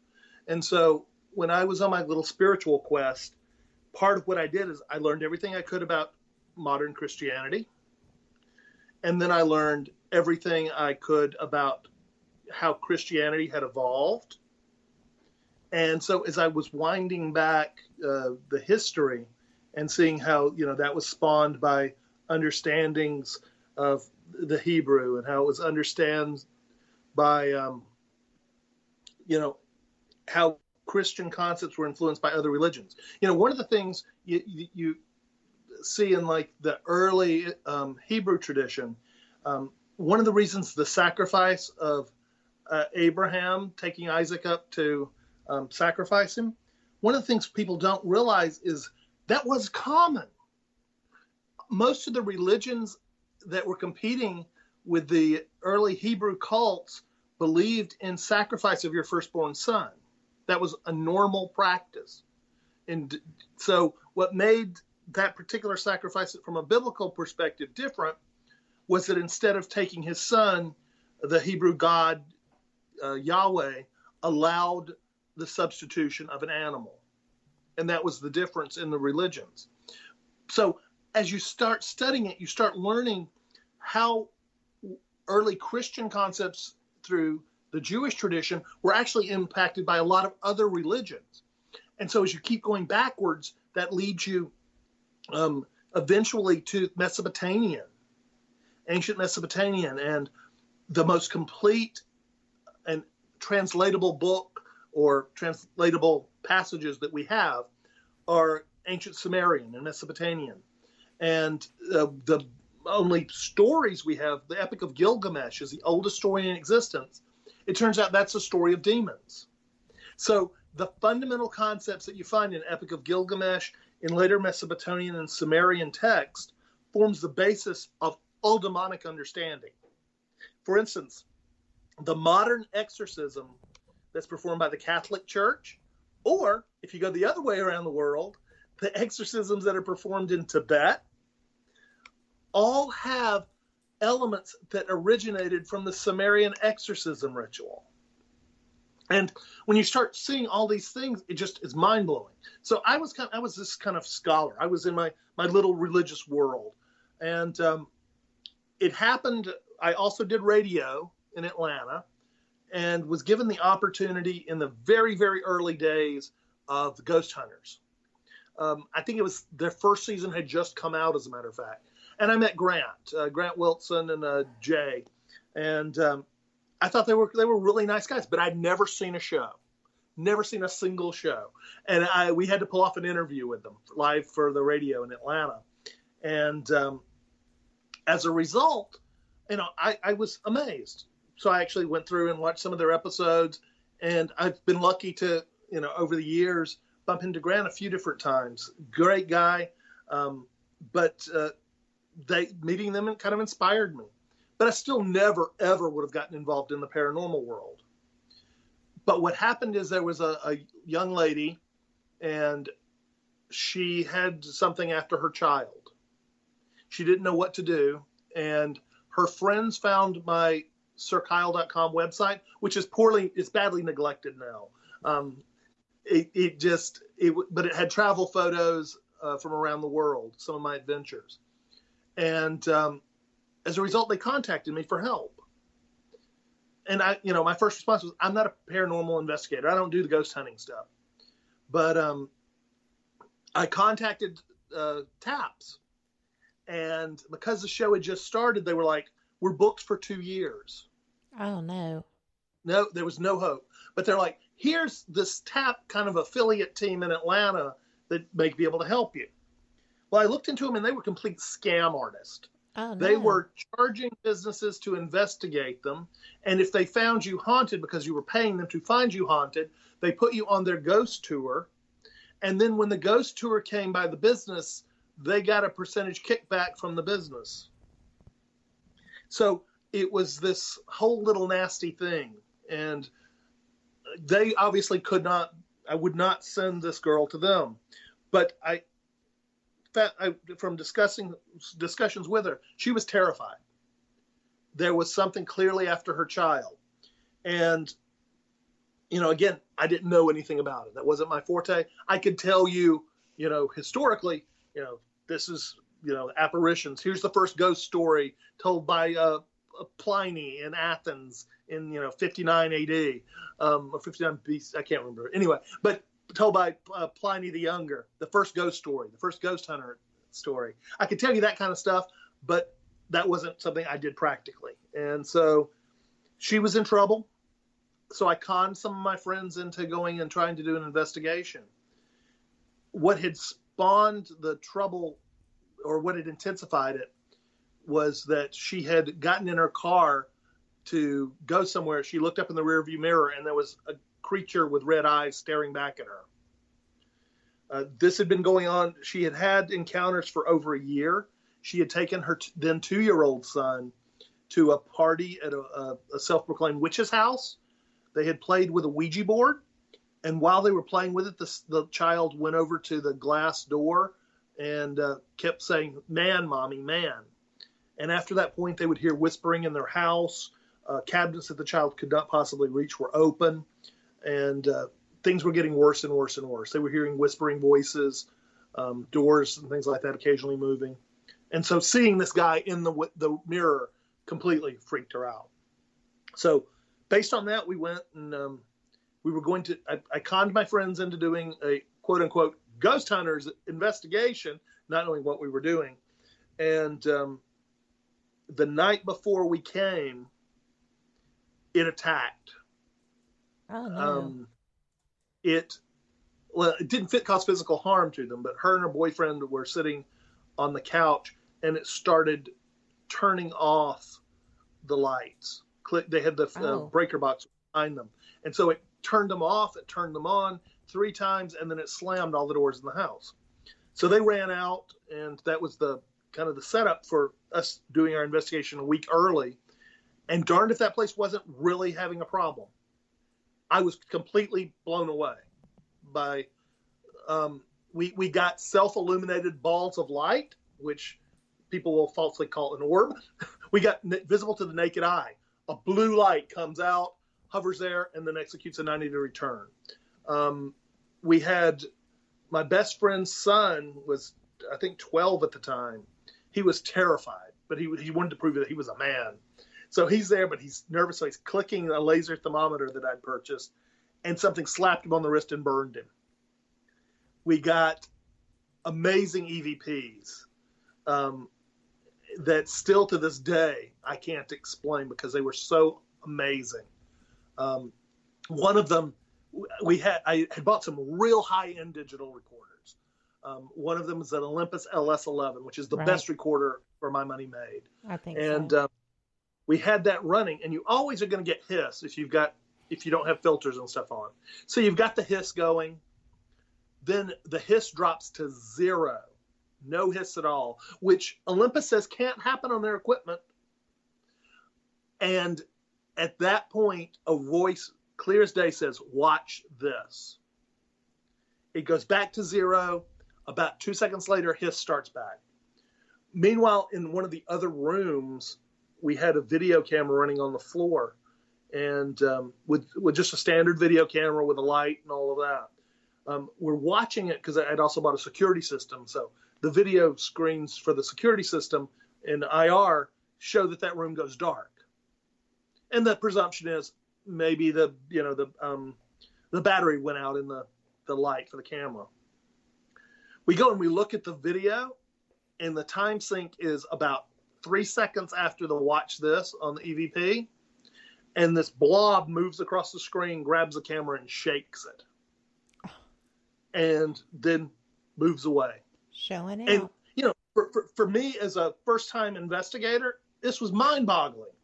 And so when I was on my little spiritual quest, part of what I did is I learned everything I could about modern Christianity. And then I learned everything I could about how Christianity had evolved. And so as I was winding back the history and seeing how, that was spawned by understandings of the Hebrew and how it was understood by, how Christian concepts were influenced by other religions. One of the things you see in like the early Hebrew tradition, one of the reasons the sacrifice of Abraham taking Isaac up to sacrifice him, one of the things people don't realize is that was common. Most of the religions that were competing with the early Hebrew cults believed in sacrifice of your firstborn son. That was a normal practice. And so what made that particular sacrifice from a biblical perspective different was that instead of taking his son, the Hebrew God, Yahweh, allowed the substitution of an animal. And that was the difference in the religions. So as you start studying it, you start learning how early Christian concepts through the Jewish tradition were actually impacted by a lot of other religions. And so as you keep going backwards, that leads you eventually to ancient Mesopotamian, and the most complete and translatable book or translatable passages that we have are ancient Sumerian and Mesopotamian. And the only stories we have, the Epic of Gilgamesh is the oldest story in existence. It turns out that's a story of demons. So the fundamental concepts that you find in Epic of Gilgamesh, in later Mesopotamian and Sumerian text, forms the basis of all demonic understanding. For instance, the modern exorcism that's performed by the Catholic Church, or if you go the other way around the world, the exorcisms that are performed in Tibet, all have elements that originated from the Sumerian exorcism ritual. And when you start seeing all these things, it just is mind-blowing. So I was this kind of scholar. I was in my little religious world And it happened. I also did radio in Atlanta and was given the opportunity in the very, very early days of the Ghost Hunters. I think it was their first season had just come out, as a matter of fact. And I met Grant Wilson and Jay. And I thought they were really nice guys, but I'd never seen a show. Never seen a single show. And we had to pull off an interview with them live for the radio in Atlanta. And as a result, I was amazed. So I actually went through and watched some of their episodes. And I've been lucky to, over the years, bump into Grant a few different times. Great guy. But meeting them kind of inspired me. But I still never, ever would have gotten involved in the paranormal world. But what happened is there was a young lady, and she had something after her child. She didn't know what to do, and her friends found my SirKyle.com website, which is badly neglected now. But it had travel photos from around the world, some of my adventures. And as a result, they contacted me for help. And my first response was, I'm not a paranormal investigator. I don't do the ghost hunting stuff. But I contacted TAPS. And because the show had just started, they were like, we're booked for 2 years. Oh, no. No, there was no hope. But they're like, here's this TAP kind of affiliate team in Atlanta that may be able to help you. Well, I looked into them, and they were complete scam artists. Oh, no. They were charging businesses to investigate them. And if they found you haunted because you were paying them to find you haunted, they put you on their ghost tour. And then when the ghost tour came by the business, they got a percentage kickback from the business. So it was this whole little nasty thing. And they obviously I would not send this girl to them. But from discussions with her, she was terrified. There was something clearly after her child. And, again, I didn't know anything about it. That wasn't my forte. I could tell you, historically, this is, apparitions. Here's the first ghost story told by Pliny in Athens in, 59 AD, or 59 BC. I can't remember. Anyway, but told by Pliny the Younger, the first ghost story, the first ghost hunter story. I could tell you that kind of stuff, but that wasn't something I did practically. And so she was in trouble. So I conned some of my friends into going and trying to do an investigation. What had spawned the trouble, or what had intensified it, was that she had gotten in her car to go somewhere. She looked up in the rearview mirror, and there was a creature with red eyes staring back at her. This had been going on. She had had encounters for over a year. She had taken her then 2-year-old son to a party at a self-proclaimed witch's house. They had played with a Ouija board. And while they were playing with it, the child went over to the glass door and kept saying, "Man, mommy, man." And after that point, they would hear whispering in their house. Cabinets that the child could not possibly reach were open. And things were getting worse and worse and worse. They were hearing whispering voices, doors and things like that occasionally moving. And so seeing this guy in the mirror completely freaked her out. So based on that, we went and we were going to, I conned my friends into doing a quote unquote ghost hunters investigation, not knowing what we were doing. And the night before we came, it attacked. Oh, no. It didn't cause physical harm to them, but her and her boyfriend were sitting on the couch, and it started turning off the lights. They had the breaker box behind them. And so it turned them off, it turned them on 3 times, and then it slammed all the doors in the house. So they ran out, and that was the kind of the setup for us doing our investigation a week early. And darned if that place wasn't really having a problem. I was completely blown away by, we got self-illuminated balls of light, which people will falsely call an orb. We got visible to the naked eye. A blue light comes out, hovers there, and then executes a 90-degree turn. We had my best friend's son was, I think, 12 at the time. he was terrified, but he wanted to prove that he was a man. So he's there, but he's nervous. So he's clicking a laser thermometer that I'd purchased, and something slapped him on the wrist and burned him. We got amazing EVPs that still to this day I can't explain because they were so amazing. One of them, I had bought some real high-end digital recorders. One of them is an Olympus LS11, which is the best recorder for my money made. I think so. We had that running, and you always are going to get hiss if you don't have filters and stuff on. So you've got the hiss going, then the hiss drops to 0, no hiss at all, which Olympus says can't happen on their equipment. And at that point, a voice, clear as day, says, "Watch this." It goes back to 0. About 2 seconds later, hiss starts back. Meanwhile, in one of the other rooms, we had a video camera running on the floor, and with just a standard video camera with a light and all of that. We're watching it because I'd also bought a security system. So the video screens for the security system in IR show that room goes dark. And the presumption is maybe the battery went out in the light for the camera. We go and we look at the video, and the time sync is about 3 seconds after the "watch this" on the EVP, and this blob moves across the screen, grabs the camera, and shakes it, and then moves away. Showing out. And for me as a first-time investigator, this was mind-boggling.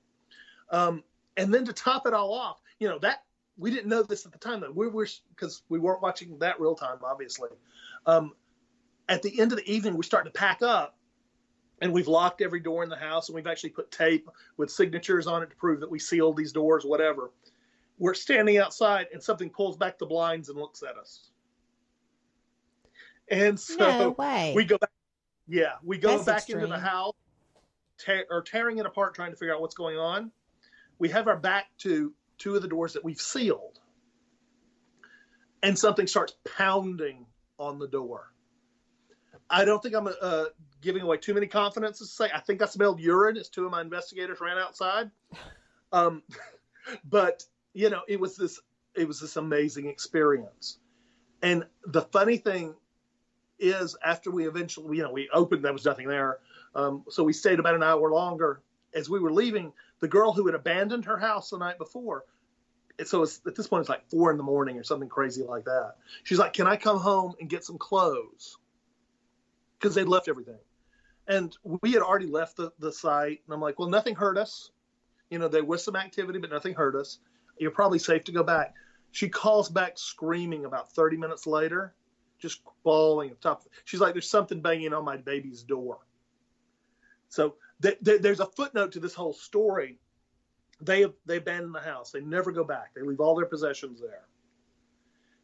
And then to top it all off, that we didn't know this at the time. That because we weren't watching that real time, obviously. At the end of the evening, we started to pack up. And we've locked every door in the house, and we've actually put tape with signatures on it to prove that we sealed these doors, whatever. We're standing outside, and something pulls back the blinds and looks at us. And so no way. We go back. Yeah, we go That's back extreme. into the house, tearing it apart, trying to figure out what's going on. We have our back to 2 of the doors that we've sealed, and something starts pounding on the door. I don't think I'm giving away too many confidences to say I think I smelled urine as 2 of my investigators ran outside. But it was this amazing experience. And the funny thing is, after we eventually, we opened, there was nothing there. So we stayed about an hour longer. As we were leaving, the girl who had abandoned her house the night before, so at this point it's like 4 a.m. or something crazy like that. She's like, "Can I come home and get some clothes?" Because they'd left everything. And we had already left the site. And I'm like, well, nothing hurt us. There was some activity, but nothing hurt us. You're probably safe to go back. She calls back screaming about 30 minutes later, just bawling at the top. She's like, "There's something banging on my baby's door." So there's a footnote to this whole story. They abandon the house. They never go back. They leave all their possessions there.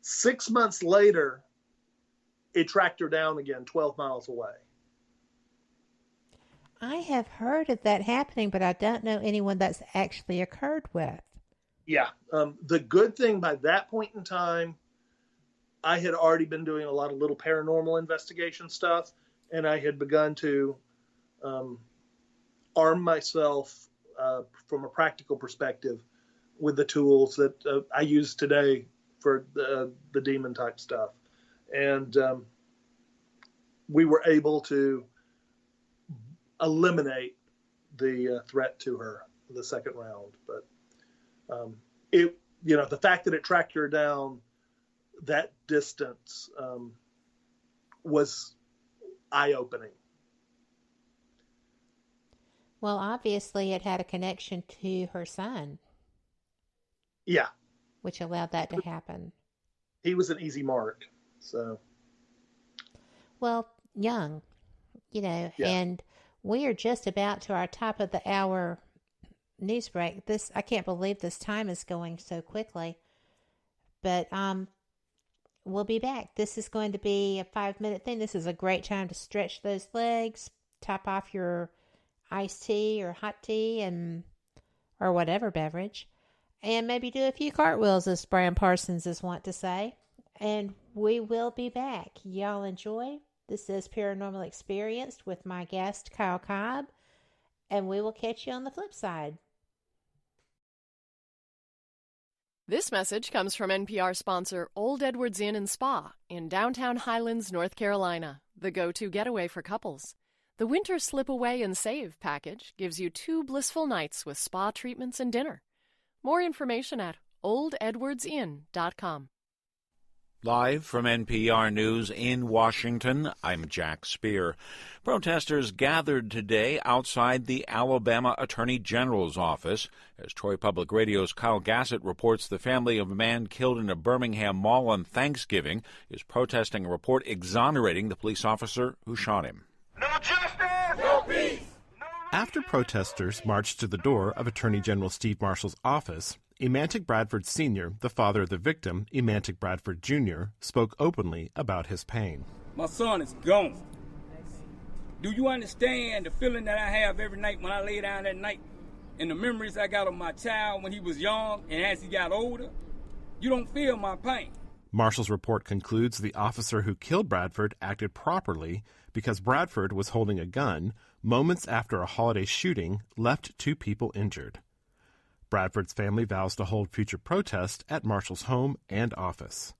6 months later, it tracked her down again 12 miles away. I have heard of that happening, but I don't know anyone that's actually occurred with. Yeah. The good thing by that point in time, I had already been doing a lot of little paranormal investigation stuff, and I had begun to arm myself from a practical perspective with the tools that I use today for the demon type stuff. And we were able to eliminate the threat to her the second round. But the fact that it tracked her down that distance was eye-opening. Well, obviously it had a connection to her son. Yeah. Which allowed that to happen. He was an easy mark. So, well, young, Yeah. and we are just about to our top of the hour news break. I can't believe this time is going so quickly, but we'll be back. This is going to be a 5-minute thing. This is a great time to stretch those legs, top off your iced tea or hot tea or whatever beverage, and maybe do a few cartwheels, as Brian Parsons is wont to say. And we will be back. Y'all enjoy. This is Paranormal Experience with my guest, Kyl Cobb, and we will catch you on the flip side. This message comes from NPR sponsor Old Edwards Inn and Spa in downtown Highlands, North Carolina, the go-to getaway for couples. The Winter Slip Away and Save package gives you 2 blissful nights with spa treatments and dinner. More information at oldedwardsinn.com. Live from NPR News in Washington, I'm Jack Speer. Protesters gathered today outside the Alabama Attorney General's office. As Troy Public Radio's Kyle Gassett reports, the family of a man killed in a Birmingham mall on Thanksgiving is protesting a report exonerating the police officer who shot him. No justice! No peace! After protesters marched to the door of Attorney General Steve Marshall's office, Emantic Bradford Sr., the father of the victim, Emantic Bradford Jr., spoke openly about his pain. My son is gone. Do you understand the feeling that I have every night when I lay down at night and the memories I got of my child when he was young and as he got older? You don't feel my pain. Marshall's report concludes the officer who killed Bradford acted properly because Bradford was holding a gun moments after a holiday shooting left 2 people injured. Bradford's family vows to hold future protests at Marshall's home and office.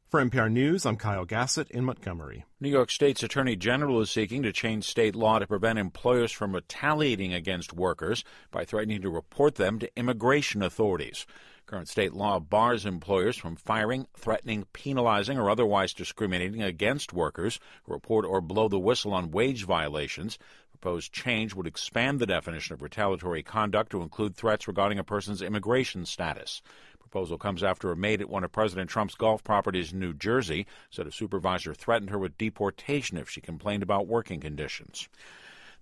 For NPR News, I'm Kyle Gassett in Montgomery. New York State's Attorney General is seeking to change state law to prevent employers from retaliating against workers by threatening to report them to immigration authorities. Current state law bars employers from firing, threatening, penalizing, or otherwise discriminating against workers who report or blow the whistle on wage violations. Proposed change would expand the definition of retaliatory conduct to include threats regarding a person's immigration status. Proposal comes after a maid at one of President Trump's golf properties in New Jersey said a supervisor threatened her with deportation if she complained about working conditions.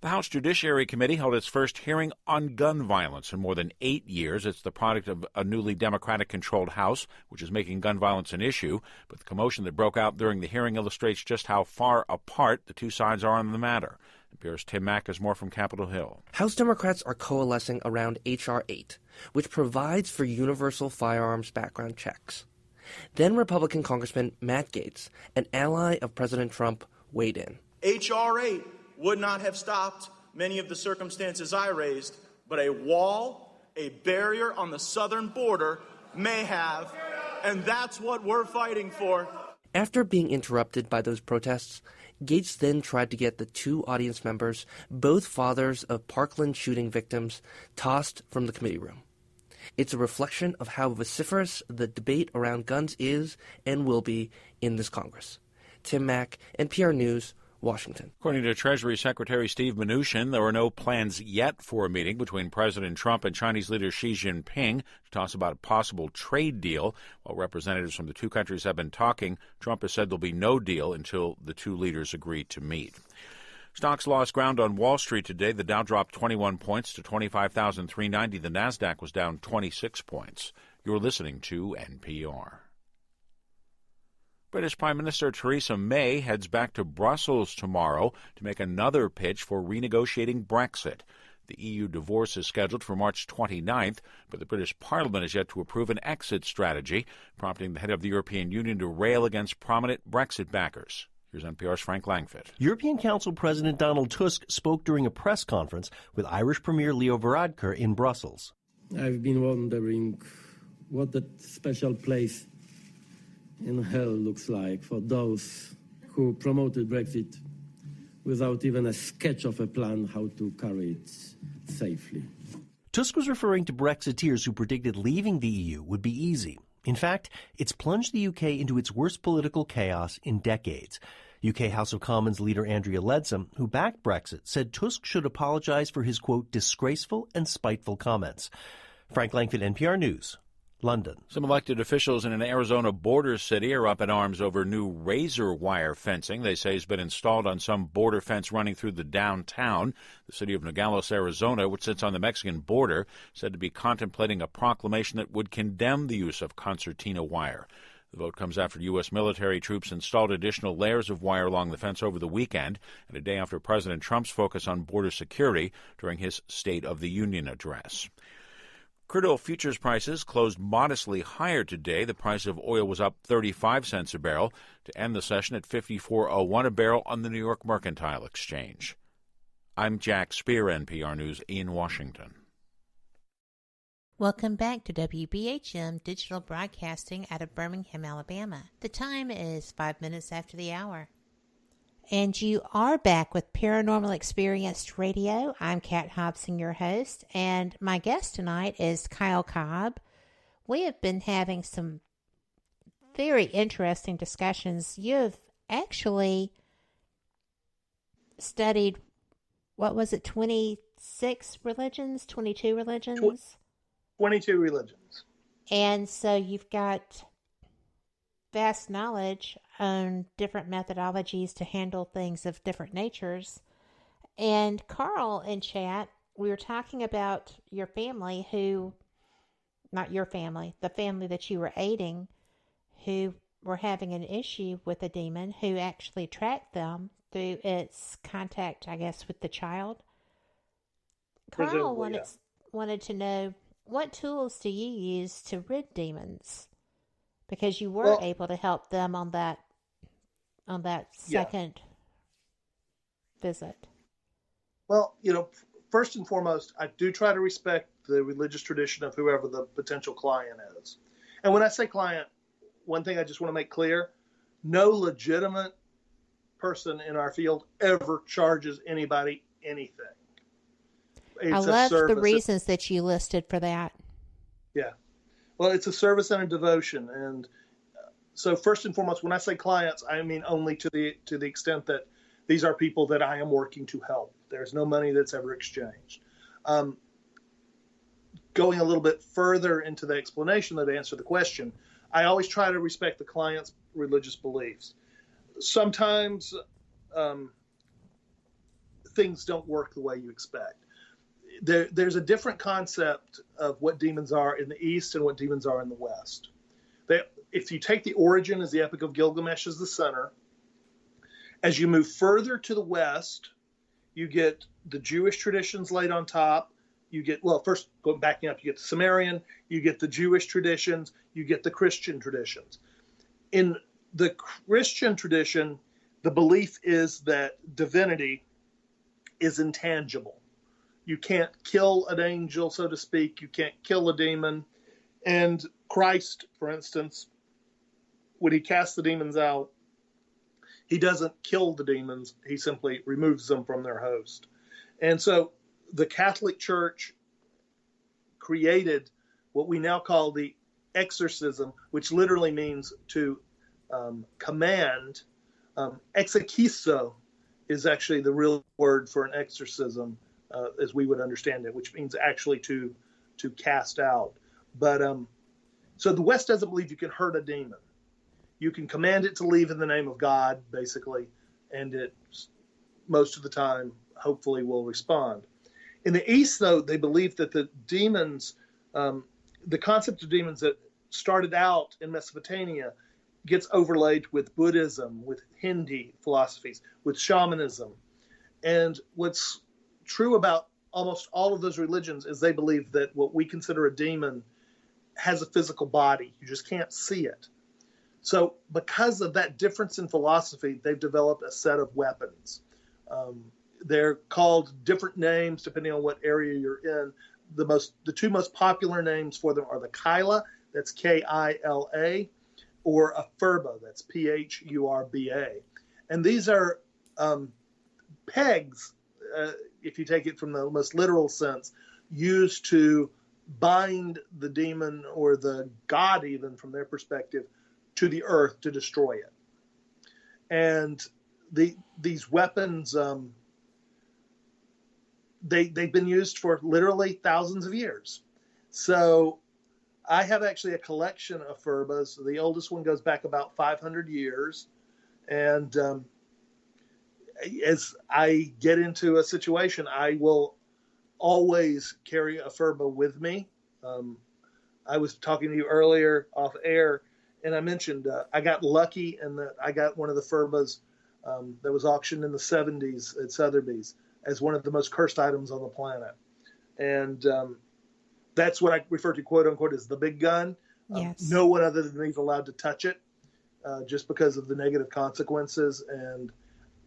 The House Judiciary Committee held its first hearing on gun violence in more than 8 years. It's the product of a newly Democratic-controlled House, which is making gun violence an issue. But the commotion that broke out during the hearing illustrates just how far apart the two sides are on the matter. NPR's Tim Mack has more from Capitol Hill. House Democrats are coalescing around H.R. 8, which provides for universal firearms background checks. Then Republican Congressman Matt Gaetz, an ally of President Trump, weighed in. H.R. 8 would not have stopped many of the circumstances I raised, but a wall, a barrier on the southern border may have, and that's what we're fighting for. After being interrupted by those protests, Gaetz then tried to get the 2 audience members, both fathers of Parkland shooting victims, tossed from the committee room. It's a reflection of how vociferous the debate around guns is and will be in this Congress. Tim Mack, NPR News, Washington. According to Treasury Secretary Steve Mnuchin, there are no plans yet for a meeting between President Trump and Chinese leader Xi Jinping to talk about a possible trade deal. While representatives from the 2 countries have been talking, Trump has said there'll be no deal until the 2 leaders agree to meet. Stocks lost ground on Wall Street today. The Dow dropped 21 points to 25,390. The Nasdaq was down 26 points. You're listening to NPR. British Prime Minister Theresa May heads back to Brussels tomorrow to make another pitch for renegotiating Brexit. The EU divorce is scheduled for March 29th, but the British Parliament has yet to approve an exit strategy, prompting the head of the European Union to rail against prominent Brexit backers. Here's NPR's Frank Langfitt. European Council President Donald Tusk spoke during a press conference with Irish Premier Leo Varadkar in Brussels. I've been wondering what that special place in hell looks like for those who promoted Brexit without even a sketch of a plan how to carry it safely. Tusk was referring to Brexiteers who predicted leaving the EU would be easy. In fact, it's plunged the UK into its worst political chaos in decades. UK House of Commons leader Andrea Leadsom, who backed Brexit, said Tusk should apologize for his, quote, disgraceful and spiteful comments. Frank Langfitt, NPR News. London. Some elected officials in an Arizona border city are up in arms over new razor wire fencing they say has been installed on some border fence running through the downtown. The city of Nogales, Arizona, which sits on the Mexican border, said to be contemplating a proclamation that would condemn the use of concertina wire. The vote comes after U.S. military troops installed additional layers of wire along the fence over the weekend and a day after President Trump's focus on border security during his State of the Union address. Crude oil futures prices closed modestly higher today. The price of oil was up 35 cents a barrel to end the session at $54.01 a barrel on the New York Mercantile Exchange. I'm Jack Spear, NPR News in Washington. Welcome back to WBHM Digital Broadcasting out of Birmingham, Alabama. The time is 5 minutes after the hour. And you are back with Paranormal Experience Radio. I'm Kat Hobson, your host, and my guest tonight is Kyl Cobb. We have been having some very interesting discussions. You've actually studied, what was it, 26 religions, 22 religions? 22 religions. And so you've got vast knowledge on different methodologies to handle things of different natures. And Carl in chat, we were talking about your family not your family, the family that you were aiding, who were having an issue with a demon who actually tracked them through its contact, I guess, with the child. Carl wanted to know, what tools do you use to rid demons? Because you were able to help them on that second visit. Well, first and foremost, I do try to respect the religious tradition of whoever the potential client is. And when I say client, one thing I just want to make clear, no legitimate person in our field ever charges anybody anything. I love the reasons that you listed for that. Yeah. Well, it's a service and a devotion. And so first and foremost, when I say clients, I mean only to the extent that these are people that I am working to help. There's no money that's ever exchanged. Going a little bit further into the explanation to answer the question, I always try to respect the client's religious beliefs. Sometimes things don't work the way you expect. There's a different concept of what demons are in the East and what demons are in the West. If you take the origin as the Epic of Gilgamesh as the center, as you move further to the West, you get the Jewish traditions laid on top. You get, first going backing up, you get the Sumerian, you get the Jewish traditions, you get the Christian traditions. In the Christian tradition, the belief is that divinity is intangible. You can't kill an angel, so to speak. You can't kill a demon. And Christ, for instance, when he casts the demons out, he doesn't kill the demons. He simply removes them from their host. And so the Catholic Church created what we now call the exorcism, which literally means to command. Exequizo is actually the real word for an exorcism, as we would understand it, which means actually to cast out. But so the West doesn't believe you can hurt a demon. You can command it to leave in the name of God, basically, and it most of the time hopefully will respond. In the East, though, they believe that the demons, the concept of demons that started out in Mesopotamia gets overlaid with Buddhism, with Hindi philosophies, with shamanism. And what's true about almost all of those religions is they believe that what we consider a demon has a physical body. You just can't see it. So because of that difference in philosophy, they've developed a set of weapons. They're called different names depending on what area you're in. The two most popular names for them are the Kyla, that's K-I-L-A, or a Phurba, that's P-H-U-R-B-A. And these are pegs, if you take it from the most literal sense, used to bind the demon or the god, even from their perspective, to the earth to destroy it. And these weapons, they've been used for literally thousands of years. So I have actually a collection of Phurbas. The oldest one goes back about 500 years. And as I get into a situation, I will always carry a Phurba with me. I was talking to you earlier off air, and I mentioned I got lucky in that I got one of the Phurbas that was auctioned in the 70s at Sotheby's as one of the most cursed items on the planet. And That's what I refer to, quote unquote, as the big gun. Yes. No one other than me is allowed to touch it, just because of the negative consequences. And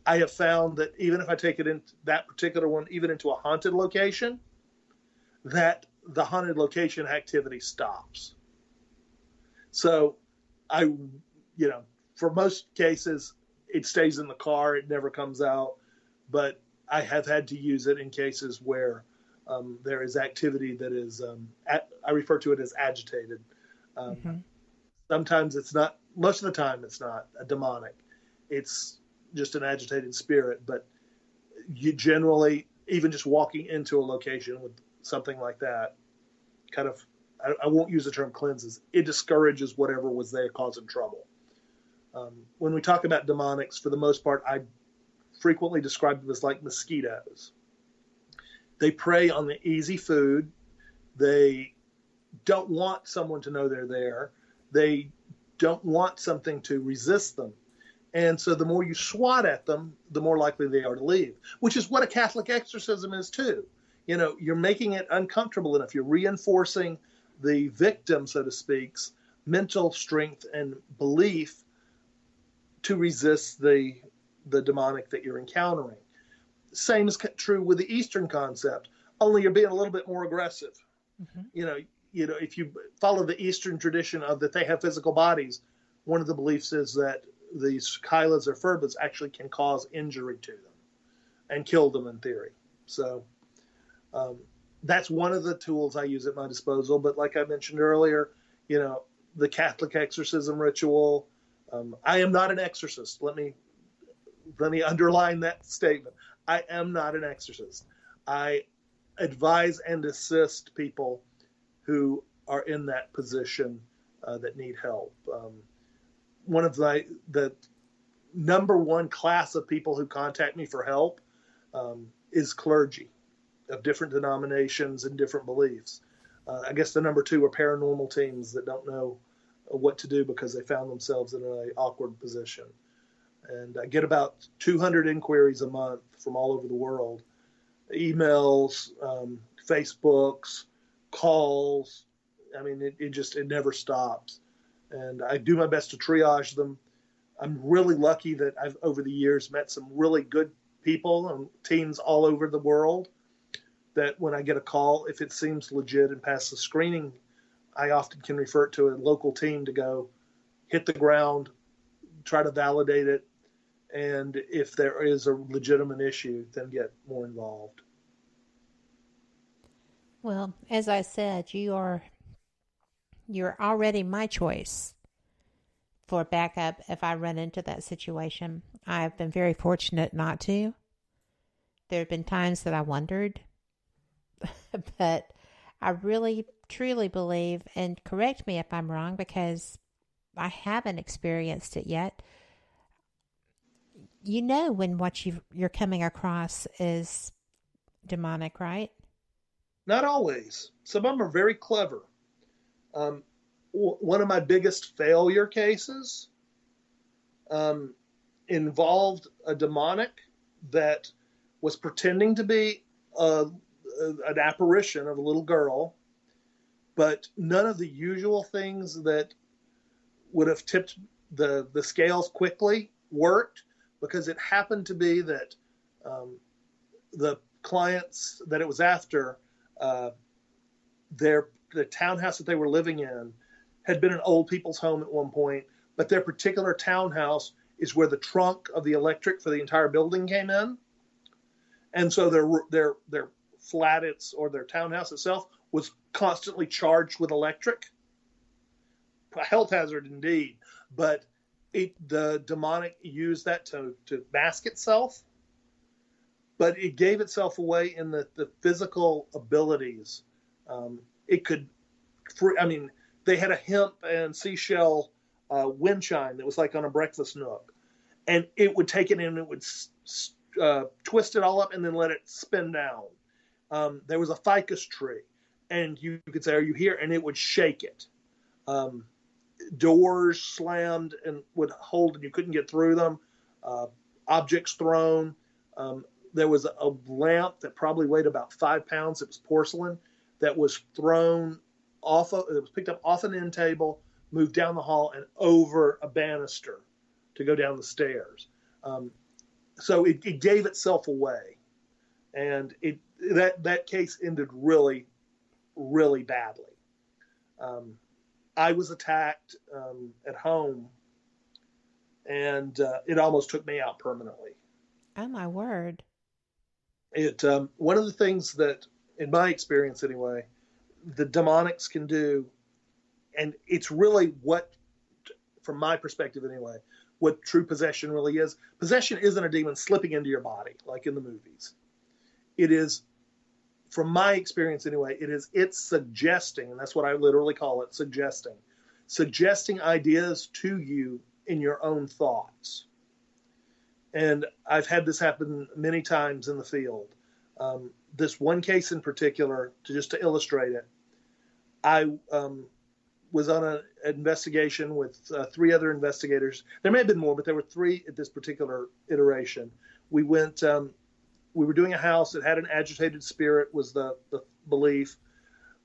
I have found that even if I take it in that particular one, even into a haunted location, that the haunted location activity stops. So for most cases, it stays in the car. It never comes out. But I have had to use it in cases where there is activity that is, I refer to it as agitated. Sometimes it's not, most of the time it's not a demonic. It's just an agitated spirit. But you generally, even just walking into a location with something like that, kind of, I won't use the term cleanses. It discourages whatever was there causing trouble. When we talk about demonics, for the most part, I frequently describe them as like mosquitoes. They prey on the easy food. They don't want someone to know they're there. They don't want something to resist them. And so the more you swat at them, the more likely they are to leave, which is what a Catholic exorcism is too. You're making it uncomfortable enough. You're reinforcing the victim, so to speak's mental strength and belief to resist the demonic that you're encountering. Same is true with the Eastern concept, only you're being a little bit more aggressive. If you follow the Eastern tradition of that they have physical bodies, one of the beliefs is that these Kylas or Furbas actually can cause injury to them and kill them in theory. So that's one of the tools I use at my disposal. But like I mentioned earlier, the Catholic exorcism ritual. I am not an exorcist. Let me underline that statement. I am not an exorcist. I advise and assist people who are in that position that need help. One of the number one class of people who contact me for help is clergy of different denominations and different beliefs. I guess the number two are paranormal teams that don't know what to do because they found themselves in an awkward position. And I get about 200 inquiries a month from all over the world, emails, Facebooks, calls. I mean, it never stops. And I do my best to triage them. I'm really lucky that I've, over the years, met some really good people and teams all over the world that when I get a call, if it seems legit and past the screening, I often can refer it to a local team to go hit the ground, try to validate it, and if there is a legitimate issue, then get more involved. Well, as I said, you're already my choice for backup if I run into that situation. I've been very fortunate not to. There have been times that I wondered, but I really, truly believe, and correct me if I'm wrong because I haven't experienced it yet. When what you're coming across is demonic, right? Not always. Some of them are very clever. One of my biggest failure cases involved a demonic that was pretending to be an apparition of a little girl, but none of the usual things that would have tipped the scales quickly worked, because it happened to be that the clients that it was after, the townhouse that they were living in had been an old people's home at one point, but their particular townhouse is where the trunk of the electric for the entire building came in. And so their flat or their townhouse itself was constantly charged with electric. A health hazard indeed, but the demonic used that to mask itself, but it gave itself away in the physical abilities. They had a hemp and seashell wind chime that was like on a breakfast nook, and it would take it in and it would twist it all up and then let it spin down. There was a ficus tree, and you could say, "Are you here?" And it would shake it. Doors slammed and would hold, and you couldn't get through them. Objects thrown. There was a lamp that probably weighed about 5 pounds. It was porcelain that was thrown it was picked up off an end table, moved down the hall and over a banister to go down the stairs. So it gave itself away, and that case ended really, really badly. I was attacked at home, and it almost took me out permanently. Oh my word! One of the things that, in my experience anyway, the demonics can do, and it's really what, from my perspective anyway, what true possession really is. Possession isn't a demon slipping into your body like in the movies. It is, from my experience anyway, it's suggesting, and that's what I literally call it, suggesting ideas to you in your own thoughts. And I've had this happen many times in the field. This one case in particular, to illustrate it, I was on an investigation with 3 other investigators. There may have been more, but there were 3 at this particular iteration. We went, we were doing a house that had an agitated spirit, was the belief.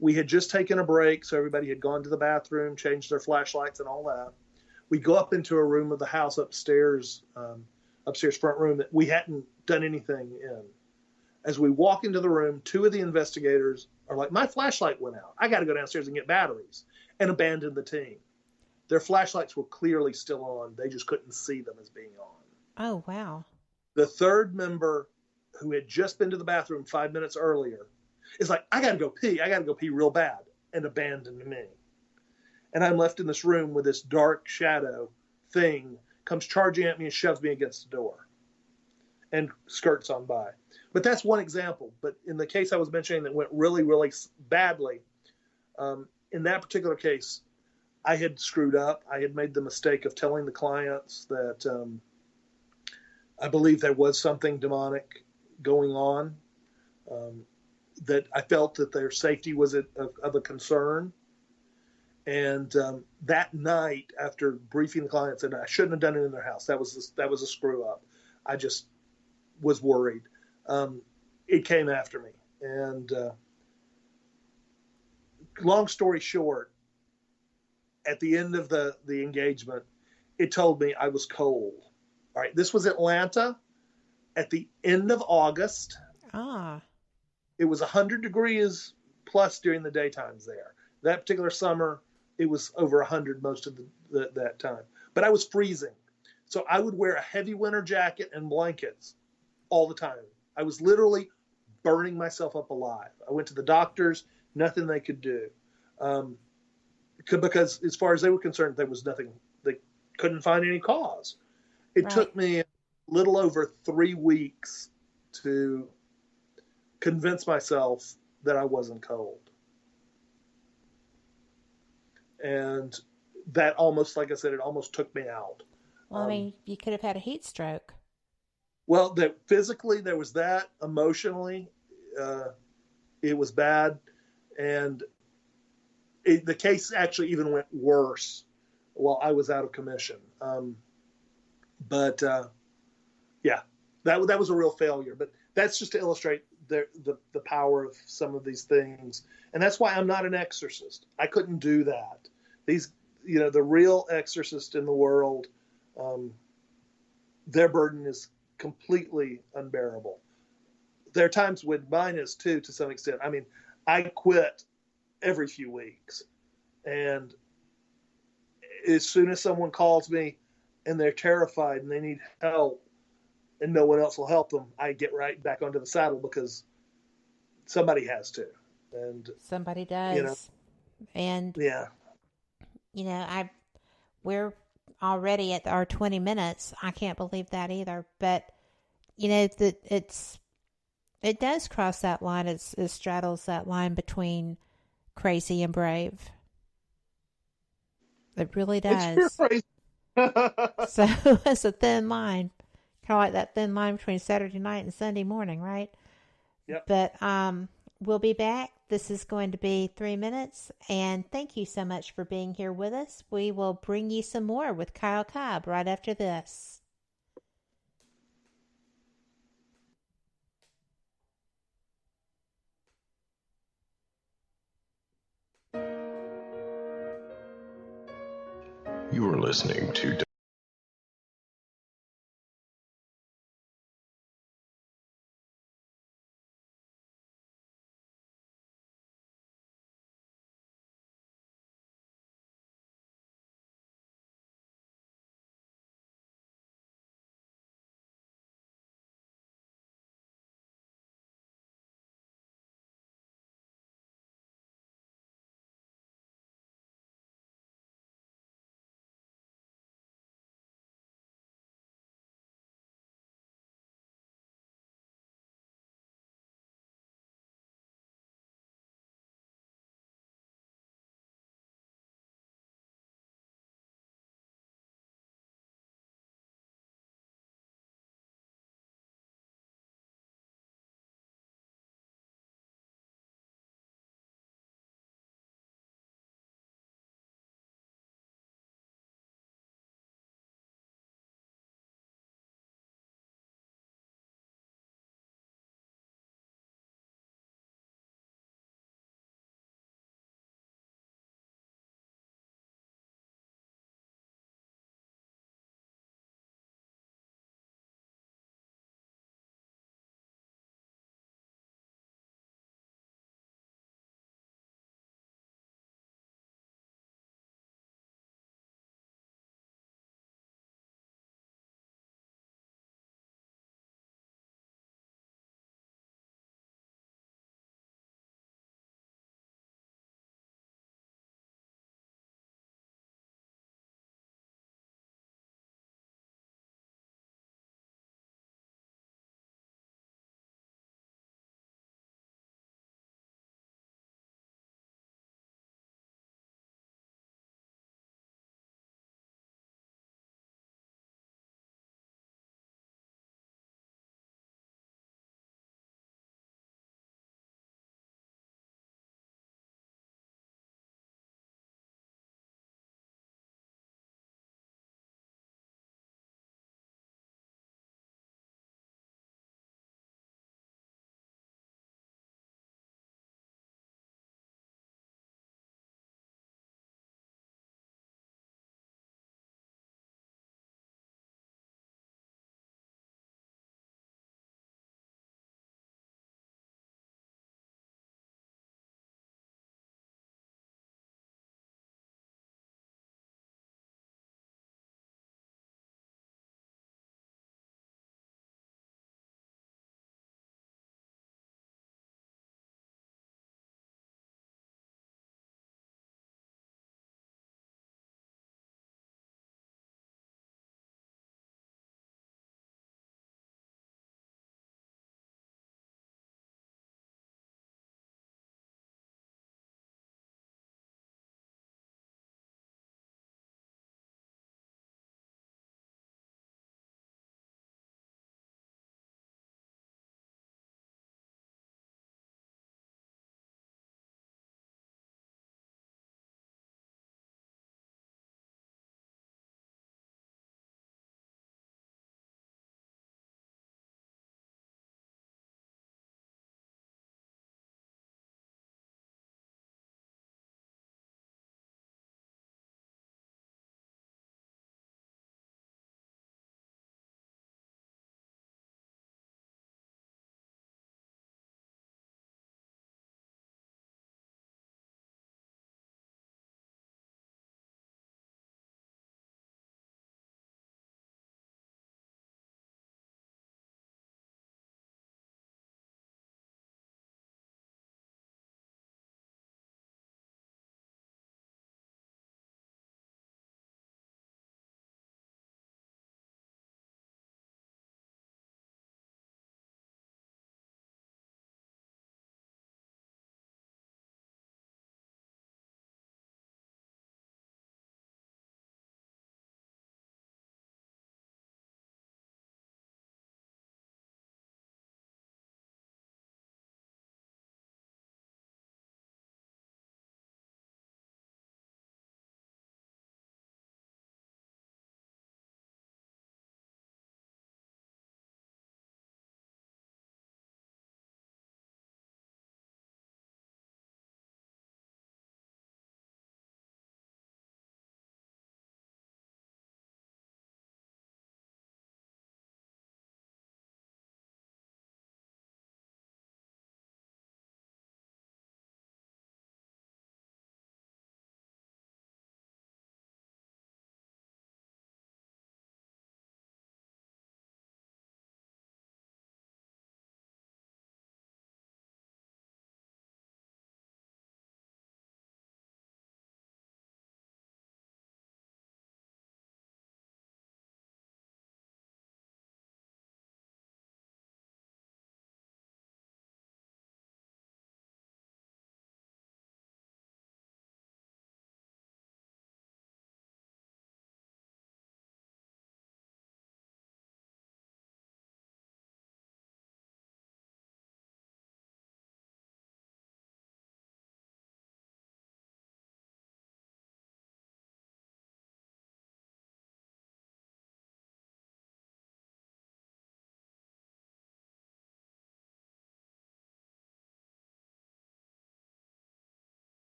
We had just taken a break, so everybody had gone to the bathroom, changed their flashlights and all that. We go up into a room of the house upstairs front room that we hadn't done anything in. As we walk into the room, 2 of the investigators are like, my flashlight went out. I got to go downstairs and get batteries, and abandoned the team. Their flashlights were clearly still on. They just couldn't see them as being on. Oh, wow. The 3rd member, who had just been to the bathroom 5 minutes earlier, is like, I got to go pee real bad, and abandoned me. And I'm left in this room with this dark shadow thing, comes charging at me and shoves me against the door and skirts on by. But that's one example. But in the case I was mentioning that went really, really badly, in that particular case, I had screwed up. I had made the mistake of telling the clients that I believe there was something demonic going on, that I felt that their safety was of a concern. And that night, after briefing the clients, and I shouldn't have done it in their house. That was a screw up. I just was worried. It came after me. And long story short, at the end of the engagement, it told me I was cold. All right, this was Atlanta at the end of August. It was 100 degrees plus during the daytimes there. That particular summer, it was over 100 most of that time. But I was freezing. So I would wear a heavy winter jacket and blankets all the time. I was literally burning myself up alive. I went to the doctors, nothing they could do. Because as far as they were concerned, there was nothing. They couldn't find any cause. It took me a little over 3 weeks to convince myself that I wasn't cold. And that almost, like I said, it almost took me out. Well, I mean, you could have had a heat stroke. Well, physically, there was that. Emotionally, it was bad. And the case actually even went worse while I was out of commission. Yeah, that was a real failure. But that's just to illustrate the power of some of these things. And that's why I'm not an exorcist. I couldn't do that. The real exorcist in the world, their burden is completely unbearable. There are times when mine is too, to some extent. I mean, I quit every few weeks. And as soon as someone calls me and they're terrified and they need help and no one else will help them, I get right back onto the saddle because somebody has to. And somebody does. And yeah. We're already at our 20 minutes. I can't believe that either. But, it does cross that line. It straddles that line between crazy and brave. It really does. So it's a thin line. Kind of like that thin line between Saturday night and Sunday morning, right? Yep. But we'll be back. This is going to be 3 minutes. And thank you so much for being here with us. We will bring you some more with Kyl Cobb right after this. You are listening to